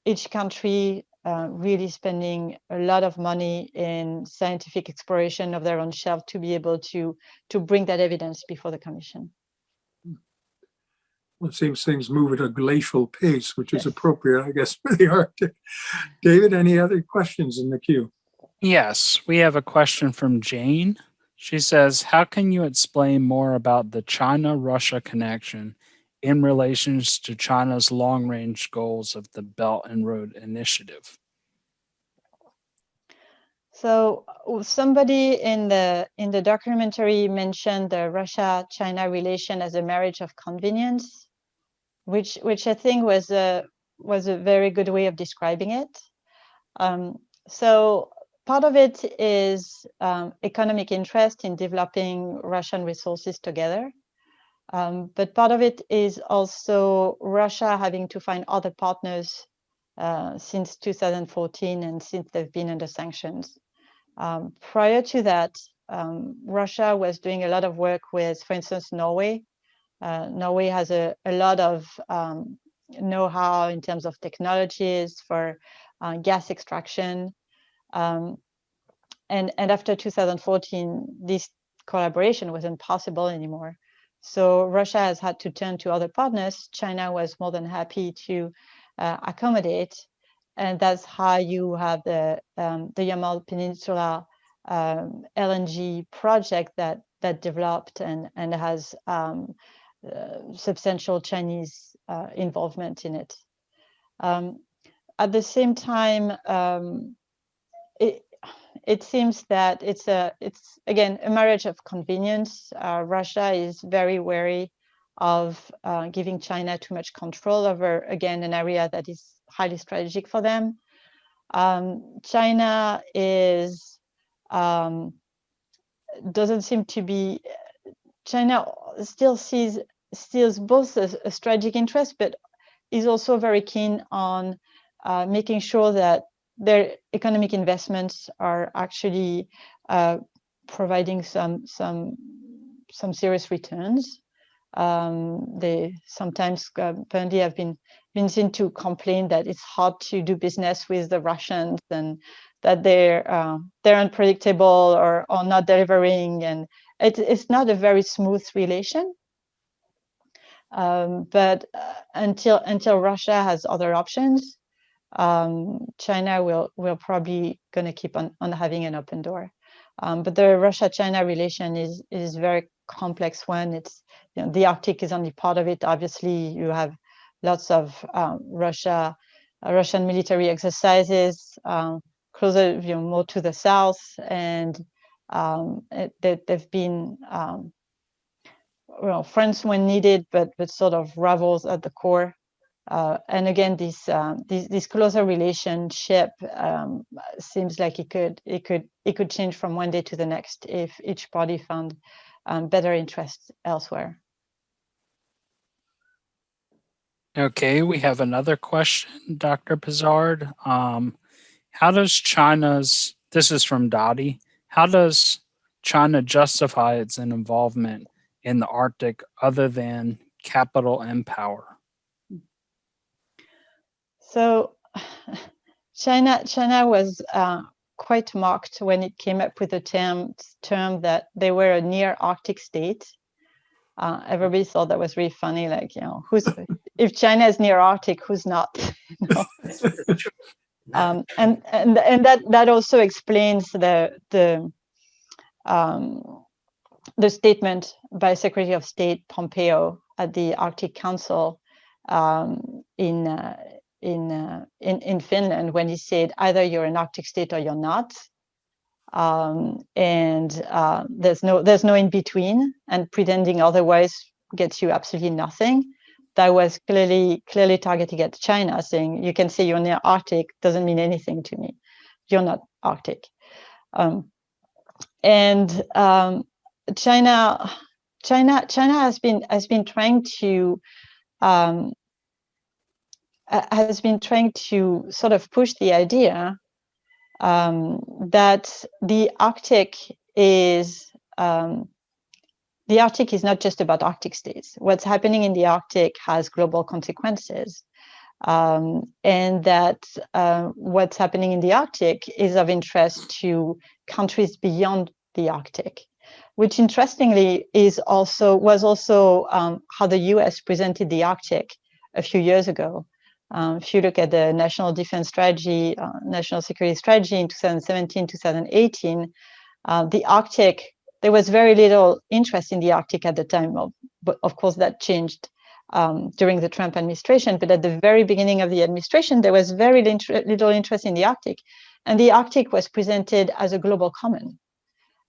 each country really spending a lot of money in scientific exploration of their own shelf to be able to bring that evidence before the Commission. Well, it seems things move at a glacial pace, which is appropriate, I guess, for the Arctic. David, any other questions in the queue? Yes, we have a question from Jane. She says, how can you explain more about the China-Russia connection in relation to China's long-range goals of the Belt and Road Initiative? So somebody in the documentary mentioned the Russia-China relation as a marriage of convenience, which I think was a very good way of describing it. So part of it is economic interest in developing Russian resources together. But part of it is also Russia having to find other partners since 2014 and since they've been under sanctions. Prior to that, Russia was doing a lot of work with, for instance, Norway. Norway has a lot of know-how in terms of technologies for gas extraction. And after 2014, this collaboration wasn't possible anymore. So Russia has had to turn to other partners. China was more than happy to accommodate, and that's how you have the Yama Peninsula LNG project that developed and has substantial Chinese involvement in it. At the same time, it seems that it's again a marriage of convenience. Russia is very wary of giving China too much control over, again, an area that is highly strategic for them. China is doesn't seem to be. China still sees both a strategic interest, but is also very keen on making sure that their economic investments are actually providing some serious returns. They sometimes apparently have been seen to complain that it's hard to do business with the Russians and that they're unpredictable or not delivering, and it's not a very smooth relation. But until Russia has other options, China will probably going to keep on having an open door. But the Russia-China relation is very complex one. It's, the Arctic is only part of it. Obviously, you have lots of Russian military exercises closer, more to the south, and they've been friends when needed, but sort of rivals at the core. And again, this closer relationship seems like it could change from one day to the next if each party found better interests elsewhere. Okay, we have another question, Dr. Pezard. How does China's, this is from Dottie, how does China justify its involvement in the Arctic other than capital and power? So China was quite mocked when it came up with the term that they were a near Arctic state. Everybody thought that was really funny, like, if China is near Arctic, who's not? And that also explains the statement by Secretary of State Pompeo at the Arctic Council in Finland, when he said either you're an Arctic state or you're not, and there's no in between, and pretending otherwise gets you absolutely nothing. That was clearly targeting at China, saying you can say you're near Arctic, doesn't mean anything to me. You're not Arctic. China has been trying to sort of push the idea that the Arctic is not just about Arctic states. What's happening in the Arctic has global consequences, and that what's happening in the Arctic is of interest to countries beyond the Arctic, which interestingly was also how the US presented the Arctic a few years ago. If you look at the National Defense Strategy, National Security Strategy in 2017, 2018, the Arctic, there was very little interest in the Arctic at the time. But of course, that changed during the Trump administration. But at the very beginning of the administration, there was very little interest in the Arctic. And the Arctic was presented as a global common.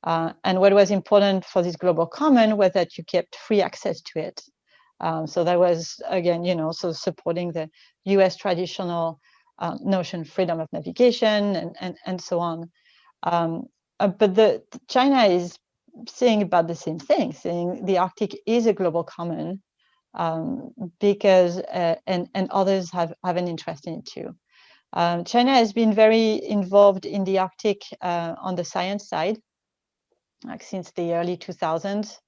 And what was important for this global common was that you kept free access to it. So that was, again, so supporting the US traditional notion, freedom of navigation and so on. But China is saying about the same thing, saying the Arctic is a global common because, and others have an interest in it too. China has been very involved in the Arctic on the science side, like since the early 2000s.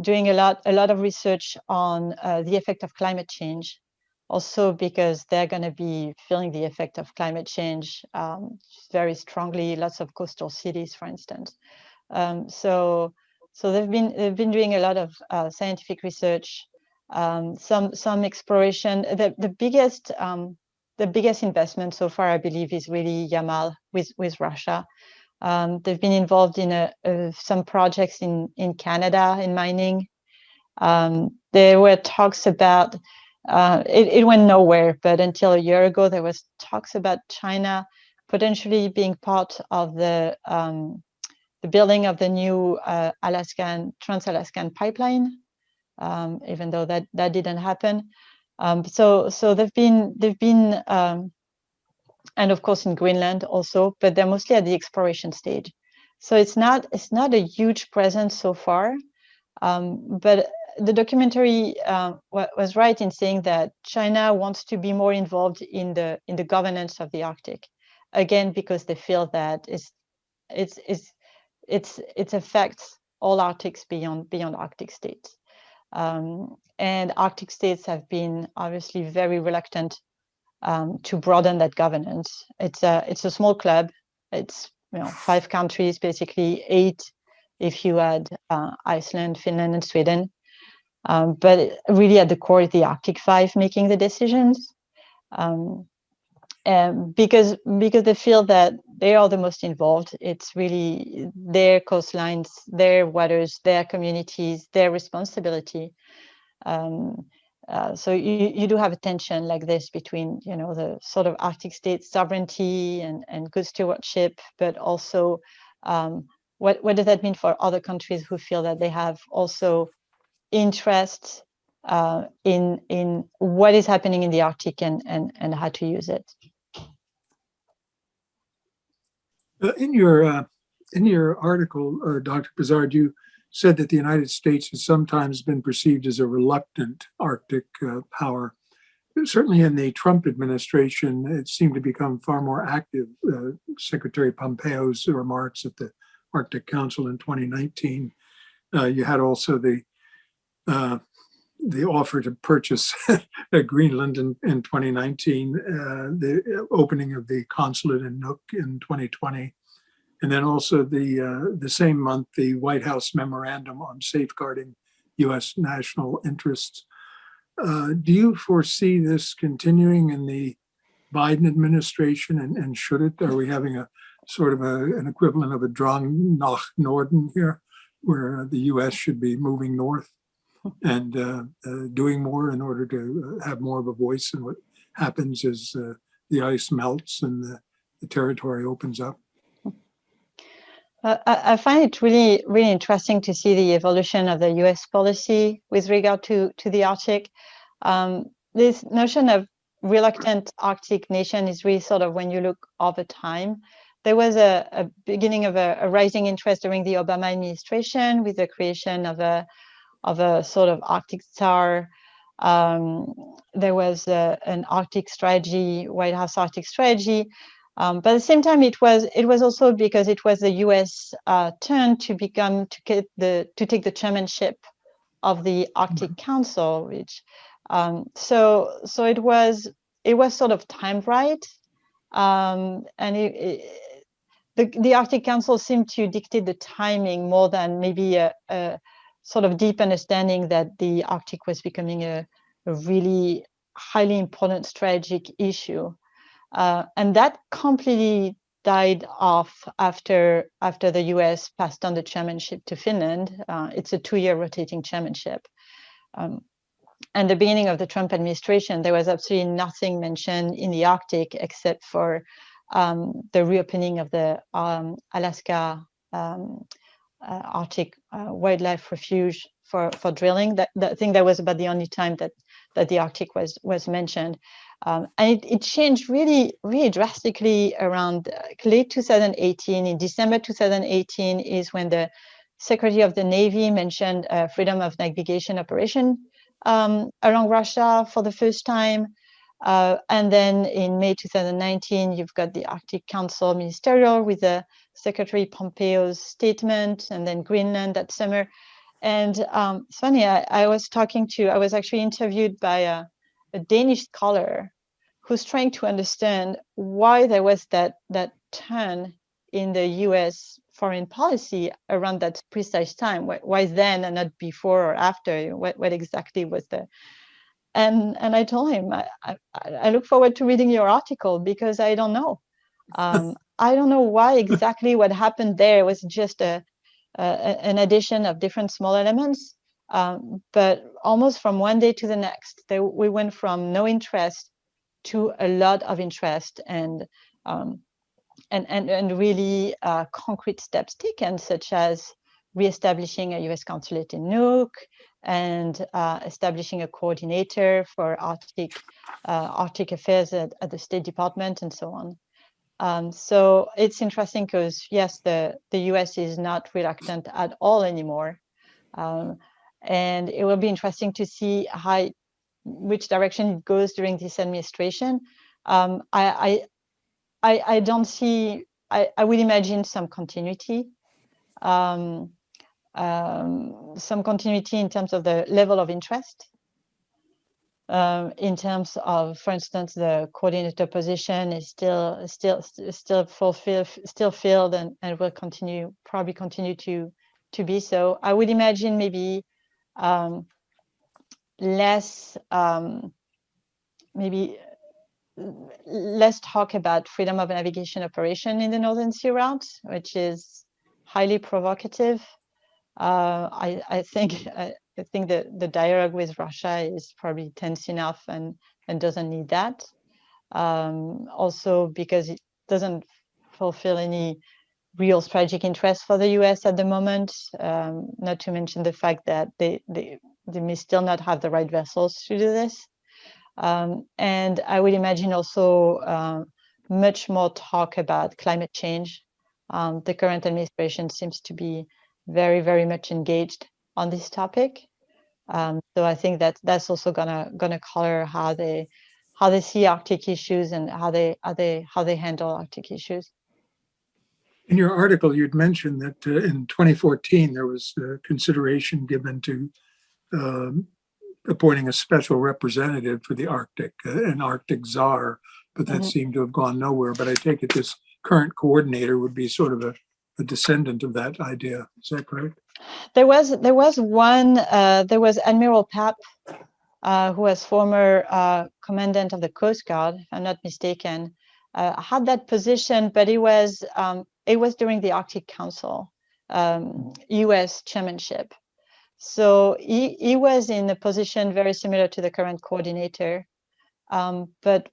Doing a lot of research on the effect of climate change, also because they're going to be feeling the effect of climate change very strongly. Lots of coastal cities, for instance. So they've been doing a lot of scientific research, some exploration. The biggest investment so far, I believe, is really Yama with Russia. They've been involved in some projects in Canada in mining. There were talks about, it went nowhere, but until a year ago, there was talks about China potentially being part of the building of the new Trans-Alaskan pipeline, even though that didn't happen. So they've been and of course in Greenland also, but they're mostly at the exploration stage. So it's not a huge presence so far, but the documentary was right in saying that China wants to be more involved in the governance of the Arctic, again because they feel that it affects all Arctics beyond Arctic states, and Arctic states have been obviously very reluctant to broaden that governance. It's a small club. It's 5 countries, basically 8 if you add Iceland, Finland, and Sweden. But really at the core is the Arctic 5 making the decisions, because they feel that they are the most involved. It's really their coastlines, their waters, their communities, their responsibility. So you do have a tension like this between the sort of Arctic states' sovereignty and good stewardship, but also what does that mean for other countries who feel that they have also interest in what is happening in the Arctic and how to use it. In your article, Dr. Pezard, you said that the United States has sometimes been perceived as a reluctant Arctic power. Certainly in the Trump administration, it seemed to become far more active. Secretary Pompeo's remarks at the Arctic Council in 2019. You had also the offer to purchase Greenland in 2019, the opening of the consulate in Nuuk in 2020, and then also the same month, the White House memorandum on safeguarding U.S. national interests. Do you foresee this continuing in the Biden administration, and should it? Are we having a sort of an equivalent of a Drang nach Norden here, where the U.S. should be moving north and doing more in order to have more of a voice in what happens as the ice melts and the territory opens up? I find it really, really interesting to see the evolution of the U.S. policy with regard to the Arctic. This notion of reluctant Arctic nation is really sort of when you look over time. There was a beginning of a rising interest during the Obama administration with the creation of a sort of Arctic Tsar. There was an Arctic strategy, White House Arctic strategy. But at the same time, it was also because it was the U.S. turn to take the chairmanship of the Arctic Council, which so it was sort of timed right, and the Arctic Council seemed to dictate the timing more than maybe a sort of deep understanding that the Arctic was becoming a really highly important strategic issue. And that completely died off after the US passed on the chairmanship to Finland. It's a 2-year rotating chairmanship. And the beginning of the Trump administration, there was absolutely nothing mentioned in the Arctic except for the reopening of the Alaska Arctic Wildlife Refuge for drilling. I think that was about the only time that the Arctic was mentioned. And it changed really, really drastically around late 2018. In December 2018 is when the Secretary of the Navy mentioned freedom of navigation operation along Russia for the first time. And then in May 2019, you've got the Arctic Council ministerial with the Secretary Pompeo's statement, and then Greenland that summer. And it's funny, I was actually interviewed by a Danish scholar who's trying to understand why there was that turn in the US foreign policy around that precise time. Why then and not before or after? What exactly was the... And I told him, I look forward to reading your article because I don't know. I don't know why exactly what happened there. It was just an addition of different small elements, but almost from one day to the next, we went from no interest to a lot of interest and really concrete steps taken, such as reestablishing a U.S. consulate in Nuuk and establishing a coordinator for Arctic affairs at the State Department and so on. So it's interesting because, yes, the U.S. is not reluctant at all anymore. And it will be interesting to see which direction it goes during this administration. I don't see, I would imagine some continuity. Some continuity in terms of the level of interest. In terms of, for instance, the coordinator position is still filled and will probably continue to be so. I would imagine maybe less talk about freedom of navigation operation in the Northern Sea route, which is highly provocative. I think the dialogue with Russia is probably tense enough and doesn't need that. Also because it doesn't fulfill any real strategic interest for the US at the moment, not to mention the fact that they may still not have the right vessels to do this. And I would imagine also much more talk about climate change. The current administration seems to be very, very much engaged on this topic. So I think that's also gonna color how they see Arctic issues and how they handle Arctic issues. In your article, you'd mentioned that in 2014 there was consideration given to appointing a special representative for the Arctic, an Arctic czar, but that seemed to have gone nowhere. But I take it this current coordinator would be sort of a descendant of that idea. Is that correct? There was Admiral Papp, who was former commandant of the Coast Guard, if I'm not mistaken, had that position, but it was during the Arctic Council, U.S. chairmanship. So he was in a position very similar to the current coordinator, but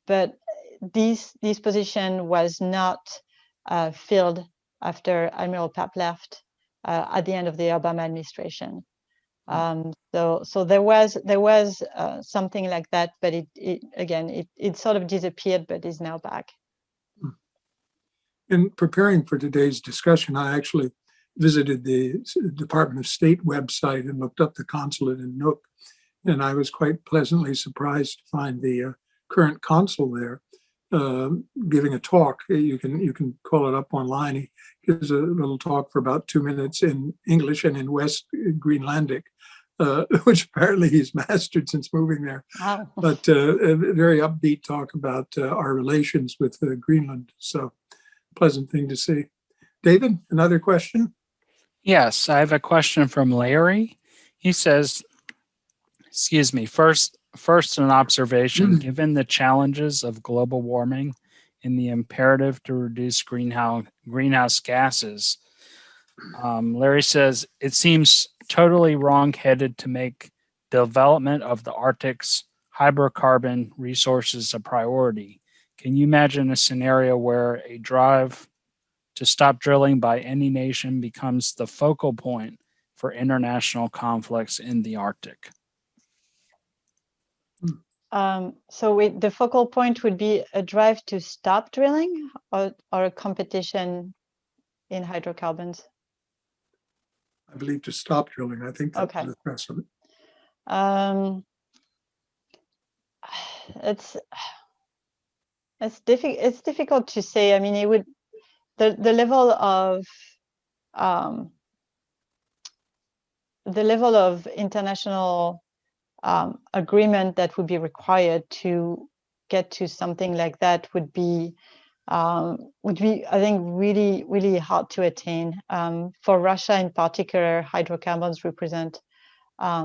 this position was not filled after Admiral Papp left at the end of the Obama administration. So there was something like that, but it sort of disappeared, but is now back. In preparing for today's discussion, I actually visited the Department of State website and looked up the consulate in Nuuk, and I was quite pleasantly surprised to find the current consul there giving a talk. You can call it up online. He gives a little talk for about 2 minutes in English and in West Greenlandic, which apparently he's mastered since moving there. Wow. But a very upbeat talk about our relations with Greenland. So pleasant thing to see. David, another question? Yes, I have a question from Larry. He says, excuse me, first an observation, given the challenges of global warming and the imperative to reduce greenhouse gases, Larry says, it seems totally wrong-headed to make the development of the Arctic's hydrocarbon resources a priority. Can you imagine a scenario where a drive to stop drilling by any nation becomes the focal point for international conflicts in the Arctic? So the focal point would be a drive to stop drilling or a competition in hydrocarbons? I believe to stop drilling. I think that's the thrust of it. It's difficult to say. I mean, it would the level of international agreement that would be required to get to something like that would be I think really, really hard to attain. For Russia in particular, hydrocarbons represent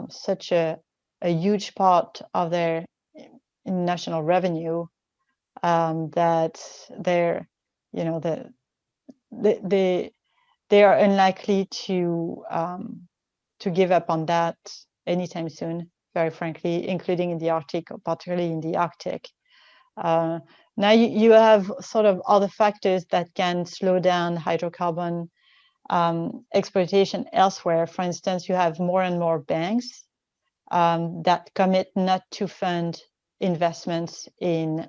such a huge part of their national revenue that they are unlikely to give up on that anytime soon, very frankly, including in the Arctic, or particularly in the Arctic. Now you have sort of other factors that can slow down hydrocarbon exploitation elsewhere. For instance, you have more and more banks that commit not to fund investments in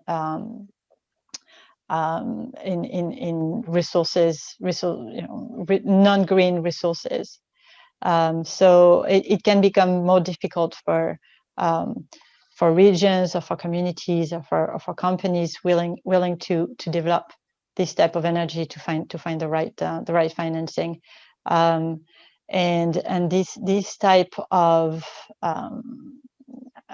resources, non-green resources. So it can become more difficult for regions, or for communities, or for companies willing to develop this type of energy to find the right financing. And this type of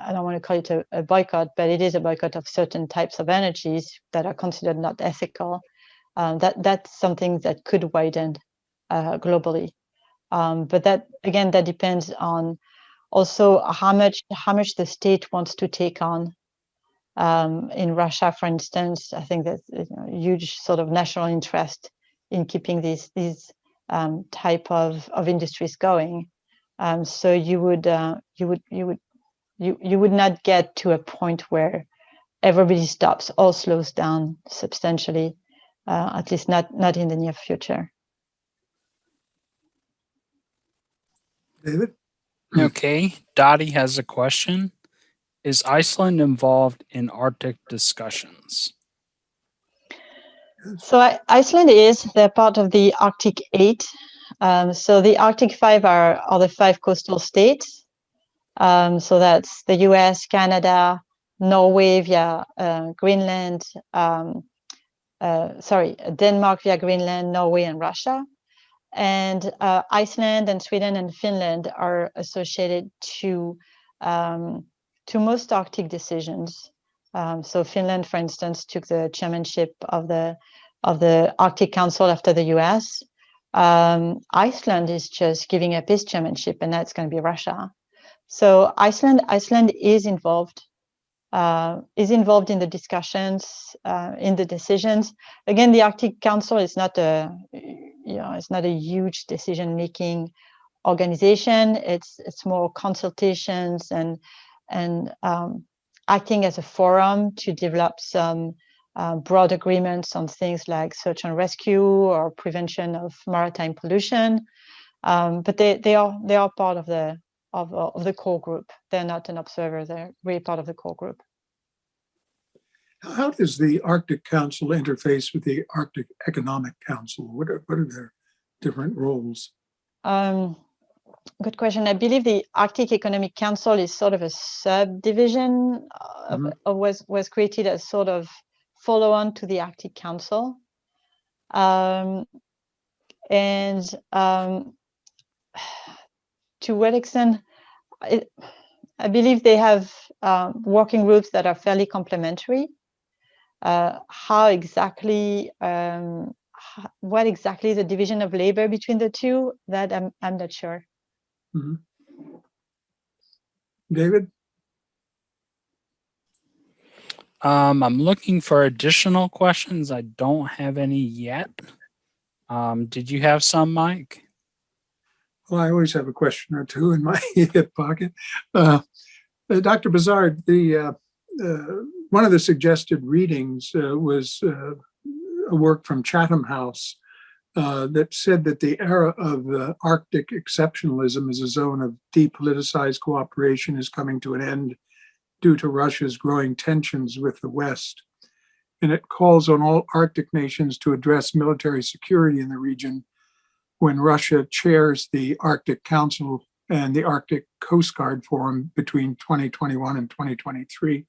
I don't want to call it a boycott, but it is a boycott of certain types of energies that are considered not ethical. That's something that could widen globally. But that depends on also how much the state wants to take on. In Russia, for instance, I think there's a huge sort of national interest in keeping these type of industries going. So you would not get to a point where everybody stops or slows down substantially, at least not in the near future. David? Okay, Dottie has a question. Is Iceland involved in Arctic discussions? So Iceland is, they're part of the Arctic 8. So the Arctic 5 are the 5 coastal states. So that's the US, Canada, Norway via Greenland, Denmark via Greenland, Norway, and Russia. And Iceland and Sweden and Finland are associated to most Arctic decisions. So Finland, for instance, took the chairmanship of the Arctic Council after the US. Iceland is just giving up its chairmanship, and that's going to be Russia. So Iceland is involved in the discussions, in the decisions. Again, the Arctic Council is not a huge decision-making organization. It's more consultations and acting as a forum to develop some broad agreements on things like search and rescue or prevention of maritime pollution. But they are part of the core group. They're not an observer. They're really part of the core group. How does the Arctic Council interface with the Arctic Economic Council? What are their different roles? Good question. I believe the Arctic Economic Council is sort of a subdivision was created as sort of follow-on to the Arctic Council. To what extent, I believe they have working groups that are fairly complementary. What exactly is the division of labor between the two? That I'm not sure. Mm-hmm. David? I'm looking for additional questions. I don't have any yet. Did you have some, Mike? Well, I always have a question or two in my hip pocket. Dr. Pezard, one of the suggested readings was a work from Chatham House that said that the era of Arctic exceptionalism as a zone of depoliticized cooperation is coming to an end due to Russia's growing tensions with the West. And it calls on all Arctic nations to address military security in the region when Russia chairs the Arctic Council and the Arctic Coast Guard Forum between 2021 and 2023.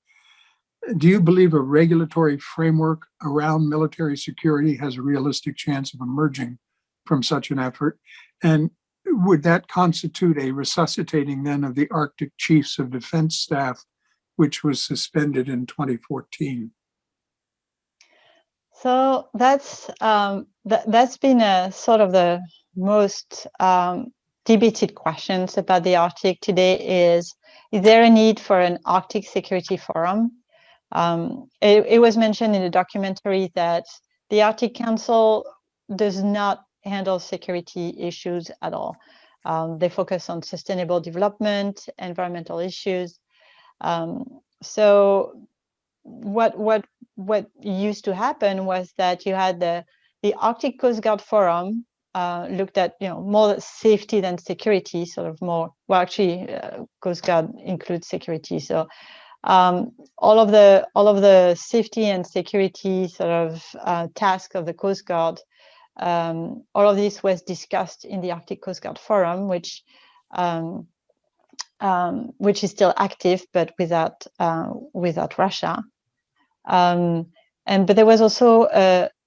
Do you believe a regulatory framework around military security has a realistic chance of emerging from such an effort? And would that constitute a resuscitating then of the Arctic Chiefs of Defense Staff, which was suspended in 2014? So that's been a sort of the most debated questions about the Arctic today. Is there a need for an Arctic Security Forum? It was mentioned in the documentary that The Arctic Council does not handle security issues at all. They focus on sustainable development, environmental issues. So what used to happen was that you had the Arctic Coast Guard Forum looked at more safety than security, sort of more. Well, actually, Coast Guard includes security, so all of the safety and security sort of task of the Coast Guard. All of this was discussed in the Arctic Coast Guard Forum, which is still active, but without Russia. But there was also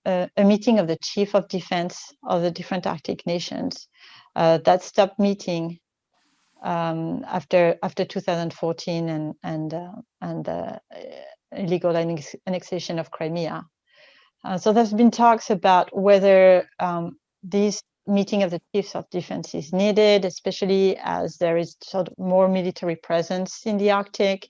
a meeting of the chief of defense of the different Arctic nations that stopped meeting after 2014 and illegal annexation of Crimea. So there's been talks about whether this meeting of the chiefs of defense is needed, especially as there is sort of more military presence in the Arctic,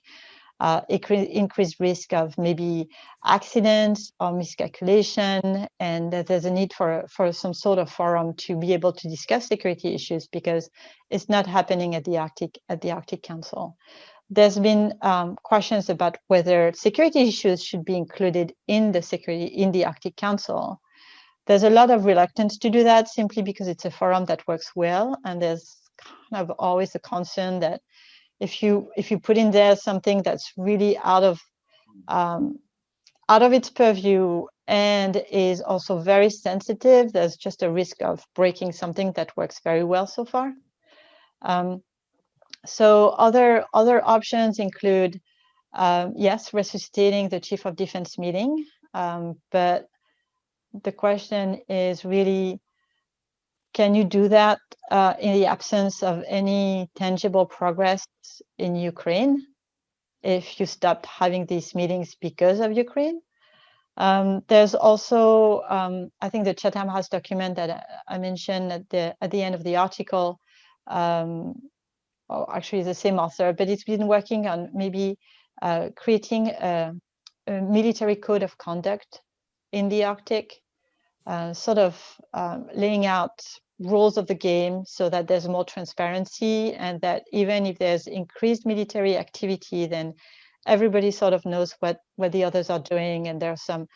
increased risk of maybe accidents or miscalculation, and that there's a need for some sort of forum to be able to discuss security issues, because it's not happening at the Arctic Council. There's been questions about whether security issues should be included in the Arctic Council. There's a lot of reluctance to do that, simply because it's a forum that works well, and there's kind of always a concern that if you put in there something that's really out of its purview and is also very sensitive, there's just a risk of breaking something that works very well so far. So other options include, yes, resuscitating the Chief of Defense meeting, but the question is really, can you do that in the absence of any tangible progress in Ukraine if you stopped having these meetings because of Ukraine? There's also, I think, the Chatham House document that I mentioned at the end of the article, or actually the same author, but it's been working on maybe creating a military code of conduct in the Arctic, sort of laying out rules of the game so that there's more transparency, and that even if there's increased military activity, then everybody sort of knows what the others are doing, and there are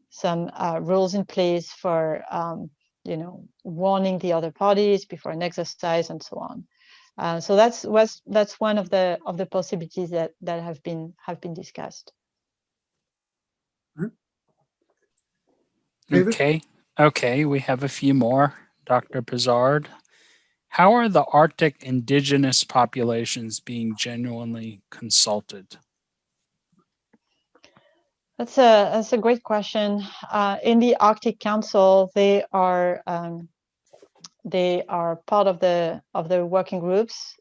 some rules in place for warning the other parties before an exercise and so on. So that's one of the possibilities that have been discussed. Okay, we have a few more. Dr. Pezard, how are the Arctic indigenous populations being genuinely consulted? That's a great question. In the Arctic Council, they are part of the working groups,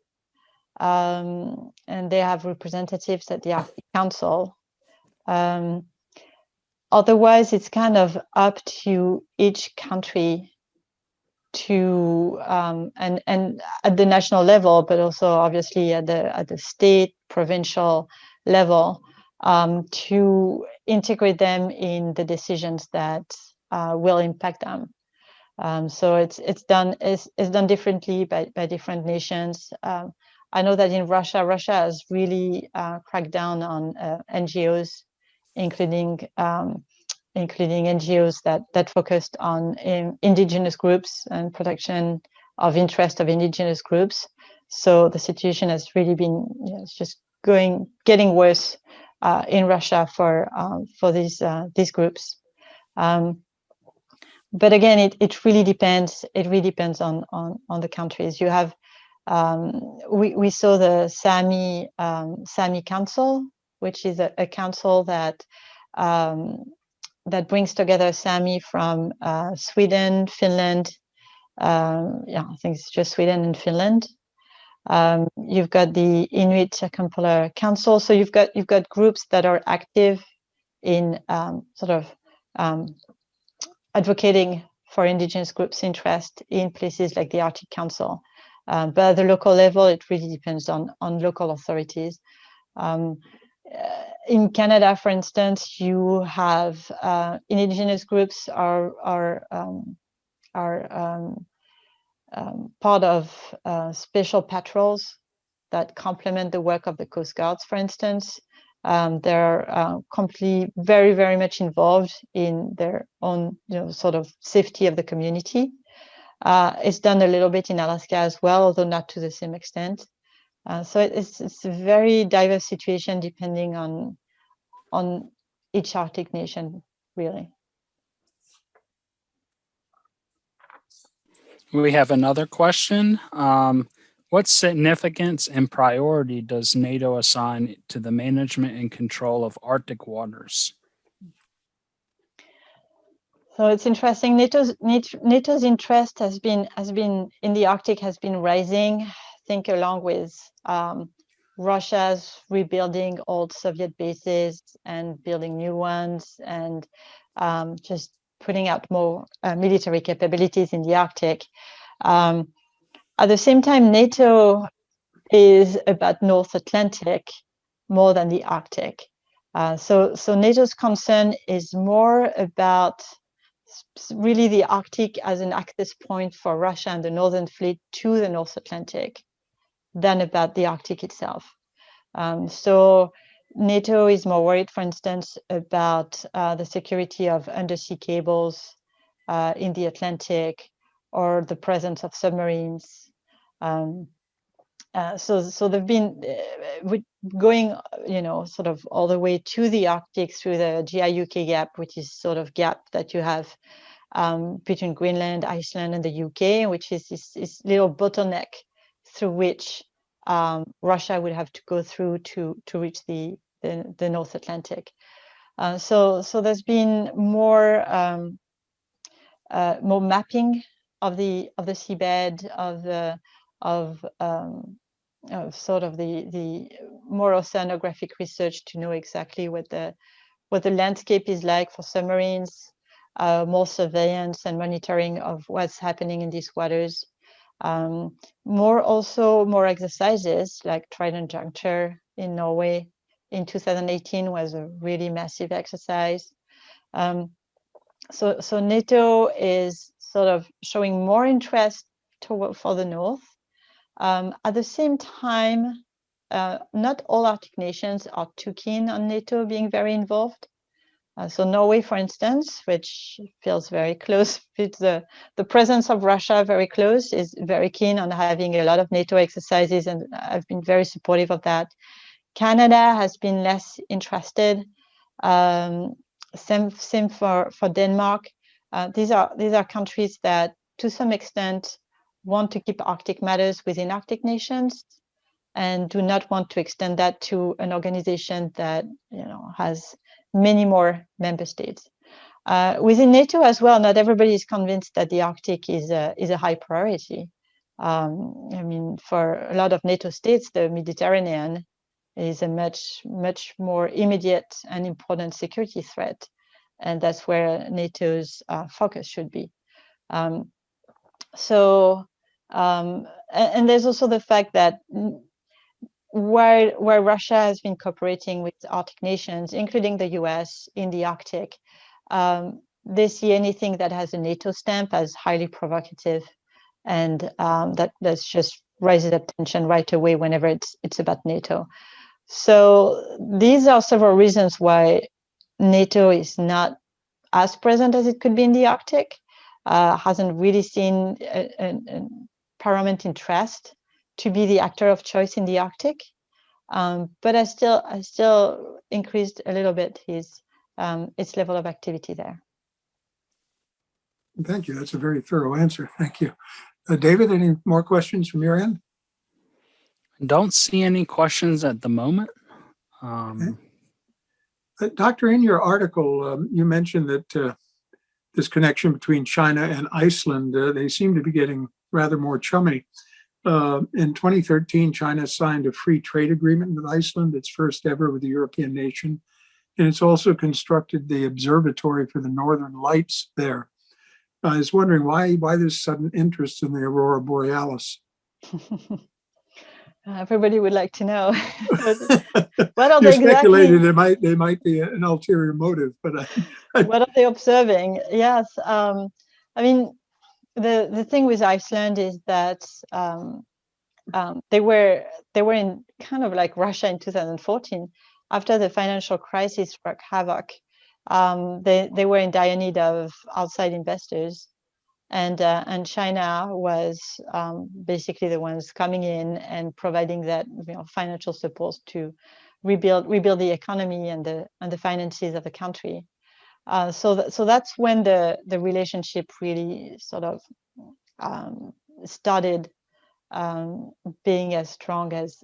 and they have representatives at the Arctic Council. Otherwise, it's kind of up to each country to and at the national level, but also obviously at the state, provincial level, to integrate them in the decisions that will impact them. So it's done differently by different nations. I know that in Russia has really cracked down on NGOs, including NGOs that focused on indigenous groups and protection of interest of indigenous groups. So the situation has really been just getting worse in Russia for these groups. But again, it really depends. It really depends on the countries. You have we saw the Sami Council, which is a council that brings together Sami from Sweden, Finland. I think it's just Sweden and Finland. You've got the Inuit Circumpolar Council. So you've got groups that are active in sort of advocating for indigenous groups' interest in places like the Arctic Council. But at the local level, it really depends on local authorities. in Canada, for instance, you have Indigenous groups are part of special patrols that complement the work of the Coast Guards, for instance. They're completely very, very much involved in their own, sort of safety of the community. It's done a little bit in Alaska as well, although not to the same extent. So it's a very diverse situation depending on each Arctic nation, really. We have another question. What significance and priority does NATO assign to the management and control of Arctic waters? So it's interesting. NATO's interest has been in the Arctic has been rising. I think along with Russia's rebuilding old Soviet bases and building new ones, and just putting out more military capabilities in the Arctic. At the same time, NATO is about North Atlantic more than the Arctic. So NATO's concern is more about really the Arctic as an access point for Russia and the Northern Fleet to the North Atlantic than about the Arctic itself. So NATO is more worried, for instance, about the security of undersea cables in the Atlantic, or the presence of submarines. So they've been going, sort of all the way to the Arctic through the GI-UK gap, which is sort of gap that you have between Greenland, Iceland, and the UK, which is this little bottleneck through which Russia would have to go through to reach the North Atlantic. So there's been more mapping of the seabed, of sort of the more oceanographic research to know exactly what the landscape is like for submarines, more surveillance and monitoring of what's happening in these waters. More exercises like Trident Juncture in Norway in 2018 was a really massive exercise. So NATO is sort of showing more interest for the North. At the same time, not all Arctic nations are too keen on NATO being very involved. So Norway, for instance, which feels very close with the presence of Russia very close, is very keen on having a lot of NATO exercises, and I've been very supportive of that. Canada has been less interested. Same for Denmark. These are countries that, to some extent, want to keep Arctic matters within Arctic nations, and do not want to extend that to an organization that has many more member states. Within NATO as well, not everybody is convinced that the Arctic is a high priority. I mean, for a lot of NATO states, the Mediterranean is a much more immediate and important security threat, and that's where NATO's focus should be. And there's also the fact that where Russia has been cooperating with Arctic nations, including the US, in the Arctic, they see anything that has a NATO stamp as highly provocative, and that's just raises up tension right away whenever it's about NATO. So these are several reasons why NATO is not as present as it could be in the Arctic, hasn't really seen a paramount interest to be the actor of choice in the Arctic, but I still increased a little bit its level of activity there. Thank you. That's a very thorough answer. Thank you. David, any more questions from your end? Don't see any questions at the moment. Okay. Doctor, in your article, you mentioned that this connection between China and Iceland, they seem to be getting rather more chummy. In 2013, China signed a free trade agreement with Iceland, its first ever with a European nation. And it's also constructed the observatory for the Northern Lights there. I was wondering why this sudden interest in the Aurora Borealis? Everybody would like to know. What are You they exactly? speculated they might be an ulterior motive, but What are they observing? Yes, I mean, the thing with Iceland is that they were in kind of like Russia in 2014, after the financial crisis wreaked havoc. They were in dire need of outside investors, and China was basically the ones coming in and providing that financial support to rebuild the economy and the finances of the country. So that's when the relationship really sort of started being as strong as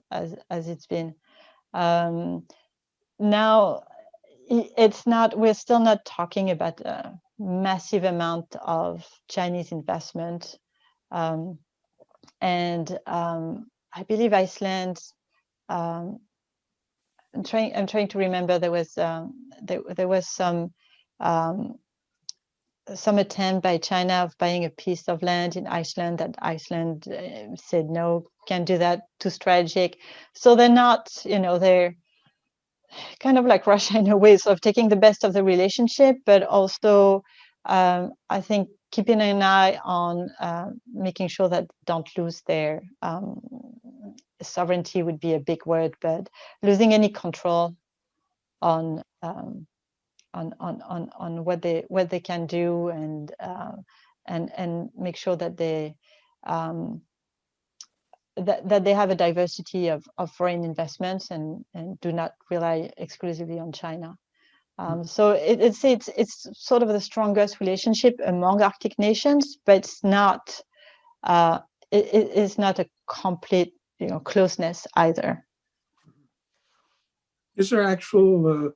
it's been. Now it's not. We're still not talking about a massive amount of Chinese investment, and I believe Iceland. I'm trying to remember. There was some attempt by China of buying a piece of land in Iceland that Iceland said no, can't do that, too strategic. So they're not, they're kind of like Russia in a way, sort of taking the best of the relationship, but also I think keeping an eye on making sure that don't lose their sovereignty would be a big word, but losing any control on what they can do, and make sure that they that they have a diversity of foreign investments and do not rely exclusively on China. So it's sort of the strongest relationship among Arctic nations, but it's not it's not a complete closeness either. Is there actual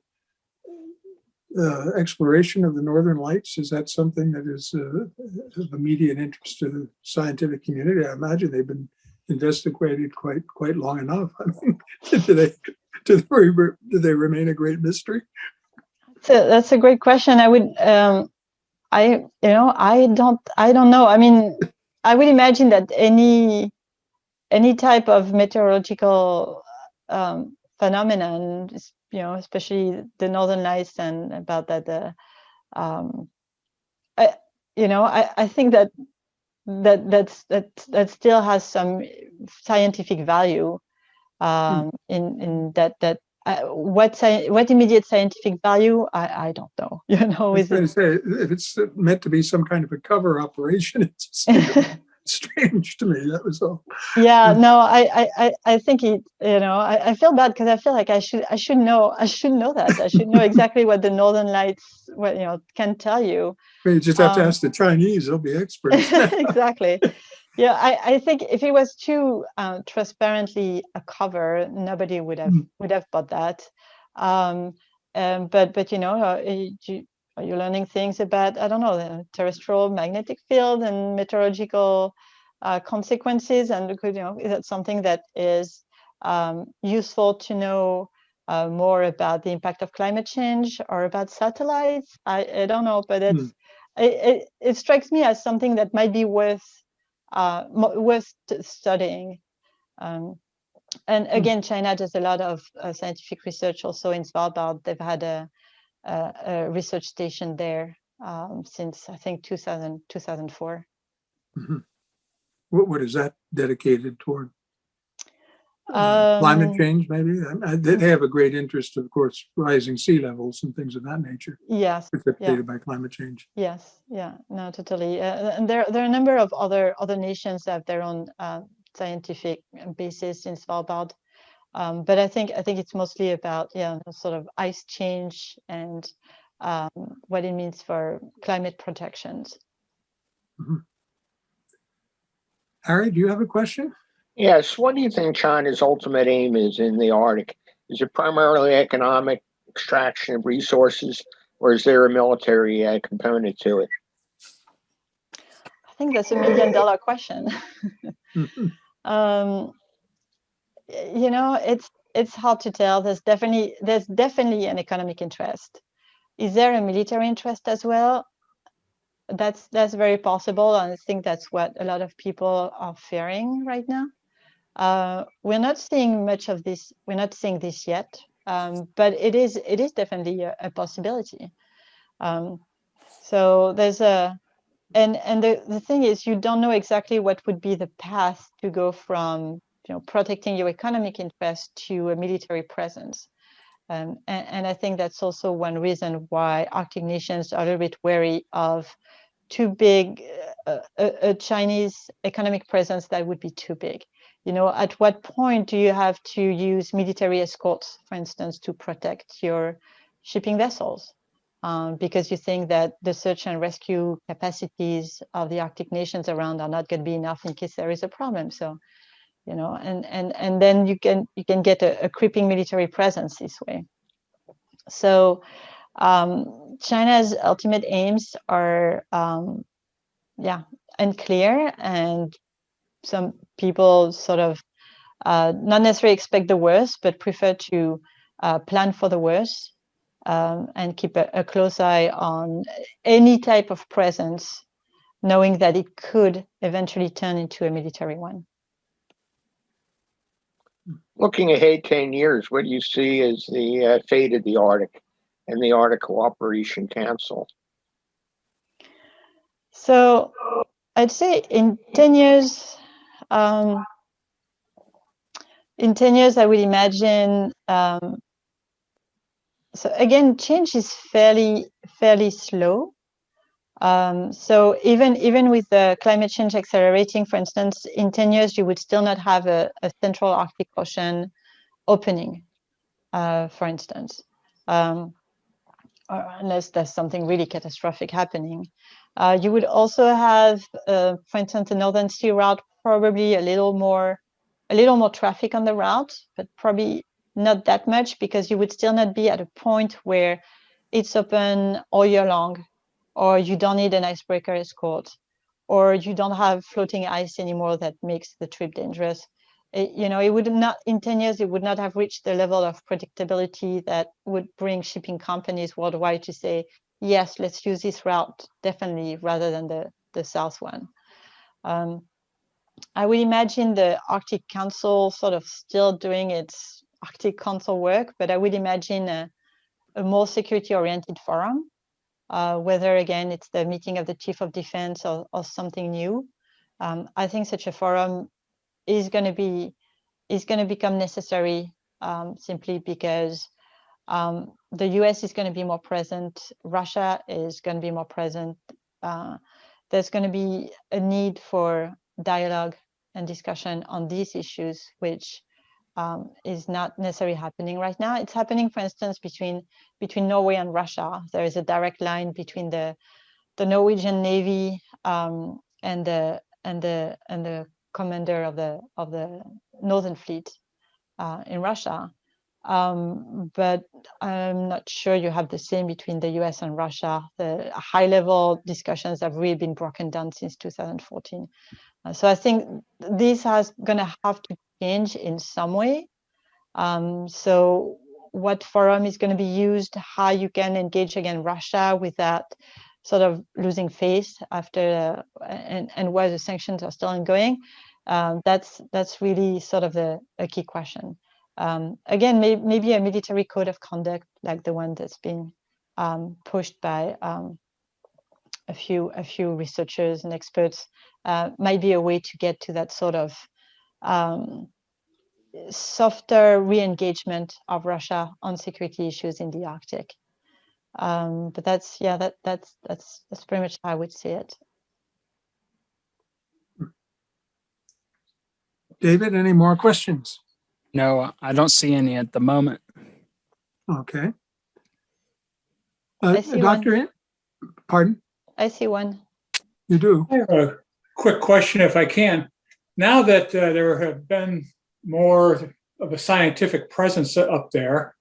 exploration of the Northern Lights? Is that something that is of immediate interest to the scientific community? I imagine they've been investigated quite long enough. I mean, do they remain a great mystery? So that's a great question. I would I don't know. I mean, I would imagine that any type of meteorological phenomenon, especially the Northern Lights, and about that, I think that still has some scientific value. In that what immediate scientific value, I don't know. I was going to say, if it's meant to be some kind of a cover operation, it's just strange to me. That was all. Yeah, no, I think it. I feel bad because I feel like I should know that. I should know exactly what the Northern Lights can tell you. You just have to ask the Chinese; they'll be experts. Exactly. Yeah, I think if it was too transparently a cover, nobody would have bought that. But are you learning things about, I don't know, the terrestrial magnetic field and meteorological consequences? And is that something that is useful to know more about the impact of climate change or about satellites? I don't know, but it strikes me as something that might be worth studying. And again, China does a lot of scientific research also in Svalbard. They've had a research station there since, I think, 2004. Mm-hmm. What is that dedicated toward? Climate change, maybe? They have a great interest, of course, rising sea levels and things of that nature. Yes. Precipitated by climate change. Yes, yeah, no, totally. And there are a number of other nations that have their own scientific bases in Svalbard. But I think it's mostly about sort of ice change and what it means for climate protections. Mm-hmm. Harry, do you have a question? Yes. What do you think China's ultimate aim is in the Arctic? Is it primarily economic extraction of resources, or is there a military component to it? I think that's $1 million question. It's hard to tell. There's definitely an economic interest. Is there a military interest as well? That's very possible, and I think that's what a lot of people are fearing right now. We're not seeing much of this. We're not seeing this yet, but it is definitely a possibility. So there's and the thing is, you don't know exactly what would be the path to go from protecting your economic interest to a military presence. And I think that's also one reason why Arctic nations are a little bit wary of too big a Chinese economic presence that would be too big. At what point do you have to use military escorts, for instance, to protect your shipping vessels? Because you think that the search and rescue capacities of the Arctic nations around are not going to be enough in case there is a problem. So, and then you can get a creeping military presence this way. So China's ultimate aims are unclear, and some people sort of not necessarily expect the worst, but prefer to plan for the worst. And keep a close eye on any type of presence, knowing that it could eventually turn into a military one. Looking ahead 10 years, what do you see as the fate of the Arctic and the Arctic Cooperation Council? So I'd say in 10 years, I would imagine. So again, change is fairly slow. So even with the climate change accelerating, for instance, in 10 years, you would still not have a central Arctic Ocean opening, for instance, unless there's something really catastrophic happening. You would also have, for instance, the Northern Sea route, probably a little more traffic on the route, but probably not that much, because you would still not be at a point where it's open all year long, or you don't need an icebreaker escort, or you don't have floating ice anymore that makes the trip dangerous. It would not, in 10 years, it would not have reached the level of predictability that would bring shipping companies worldwide to say, yes, let's use this route, definitely, rather than the south one. I would imagine the Arctic Council sort of still doing its Arctic Council work, but I would imagine a more security-oriented forum, whether, again, it's the meeting of the Chief of Defense or something new. I think such a forum is going to become necessary, simply because the US is going to be more present, Russia is going to be more present. There's going to be a need for dialogue and discussion on these issues, which is not necessarily happening right now. It's happening, for instance, between Norway and Russia. There is a direct line between the Norwegian Navy and the commander of the Northern Fleet in Russia. But I'm not sure you have the same between the US and Russia. The high-level discussions have really been broken down since 2014. So I think this is going to have to change in some way. So what forum is going to be used, how you can engage again Russia without sort of losing face after, and why the sanctions are still ongoing, that's really sort of a key question. Again, maybe a military code of conduct like the one that's been pushed by a few researchers and experts might be a way to get to that sort of softer re-engagement of Russia on security issues in the Arctic. But that's pretty much how I would see it. David, any more questions? No, I don't see any at the moment. Okay. I see Dr. one. Pardon? I see one. You do? I have a quick question, if I can. Now that there have been more of a scientific presence up there,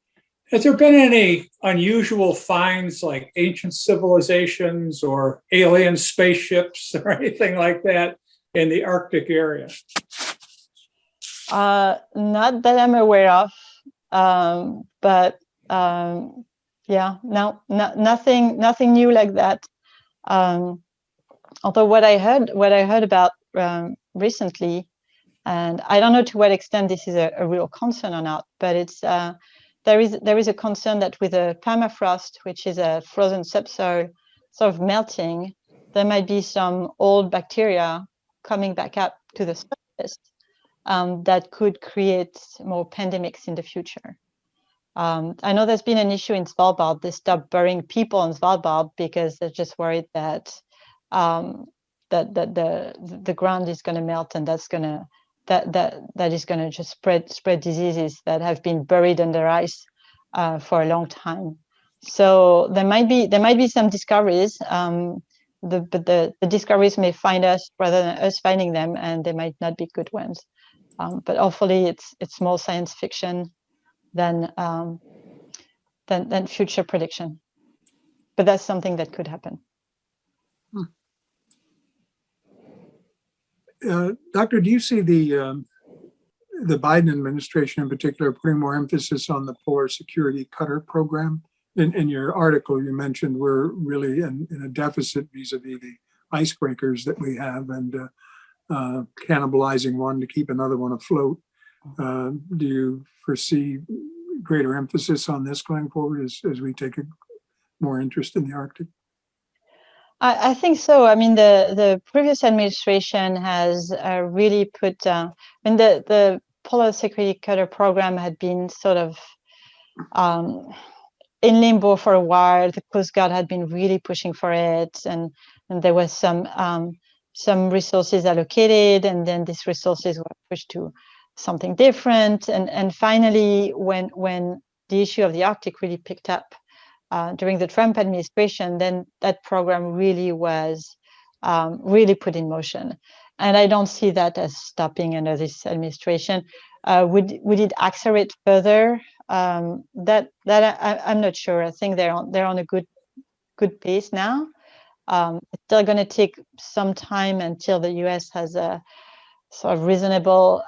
has there been any unusual finds like ancient civilizations or alien spaceships or anything like that in the Arctic area? Not that I'm aware of, but yeah, no, nothing new like that. Although what I heard about recently And I don't know to what extent this is a real concern or not, but it's there is a concern that with a permafrost, which is a frozen subsoil sort of melting, there might be some old bacteria coming back up to the surface that could create more pandemics in the future. I know there's been an issue in Svalbard. They stopped burying people on Svalbard because they're just worried that the ground is going to melt, and that's going to that is going to just spread diseases that have been buried under ice for a long time. So there might be some discoveries. But the discoveries may find us rather than us finding them, and they might not be good ones. But hopefully, it's more science fiction than future prediction. But that's something that could happen. Doctor, do you see the Biden administration in particular putting more emphasis on the Polar Security Cutter program? In your article, you mentioned we're really in a deficit vis-a-vis the icebreakers that we have, and cannibalizing one to keep another one afloat. Do you foresee greater emphasis on this going forward as we take more interest in the Arctic? I think so. I mean, the previous administration has really put, the Polar Security Cutter program had been sort of in limbo for a while. The Coast Guard had been really pushing for it, and there was some resources allocated, and then these resources were pushed to something different. And finally, when the issue of the Arctic really picked up during the Trump administration, then that program really was really put in motion. And I don't see that as stopping under this administration. Would it accelerate further? That I'm not sure. I think they're on a good pace now. It's still going to take some time until the U.S. has a sort of reasonable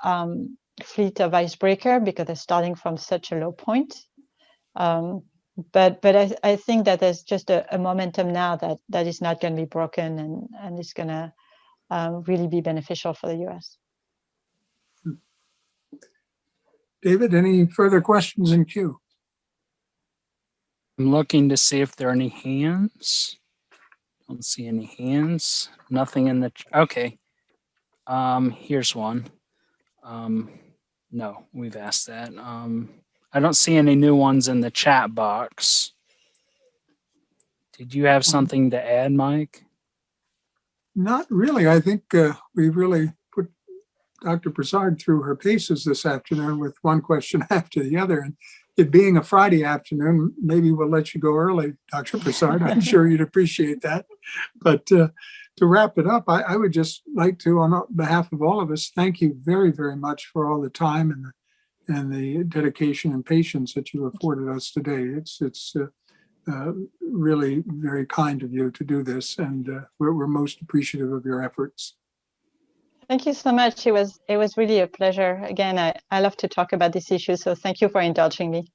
fleet of icebreaker, because they're starting from such a low point. But I think that there's just a momentum now that is not going to be broken, and it's going to really be beneficial for the U.S. David, any further questions in queue? I'm looking to see if there are any hands. Don't see any hands. Nothing in the okay. Here's one. No, we've asked that. I don't see any new ones in the chat box. Did you have something to add, Mike? Not really. I think we really put Dr. Pezard through her paces this afternoon with one question after the other. And it being a Friday afternoon, maybe we'll let you go early, Dr. Pezard. I'm sure you'd appreciate that. But to wrap it up, I would just like to, on behalf of all of us, thank you very, very much for all the time and the dedication and patience that you afforded us today. It's really very kind of you to do this, and we're most appreciative of your efforts. Thank you so much. It was really a pleasure. Again, I love to talk about this issue, so thank you for indulging me.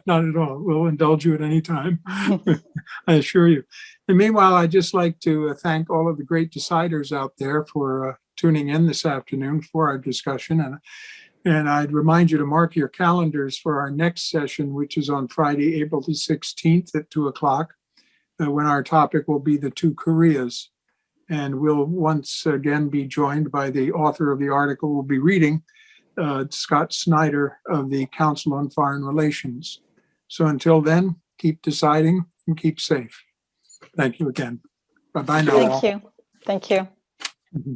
Not at all. We'll indulge you at any time, I assure you. And meanwhile, I'd just like to thank all of the great deciders out there for tuning in this afternoon for our discussion. And I'd remind you to mark your calendars for our next session, which is on Friday, April the 16th at 2:00, when our topic will be the two Koreas. And we'll once again be joined by the author of the article we'll be reading, Scott Snyder of the Council on Foreign Relations. So until then, keep deciding and keep safe. Thank you again. Bye-bye now. Thank you. Thank you. Mm-hmm.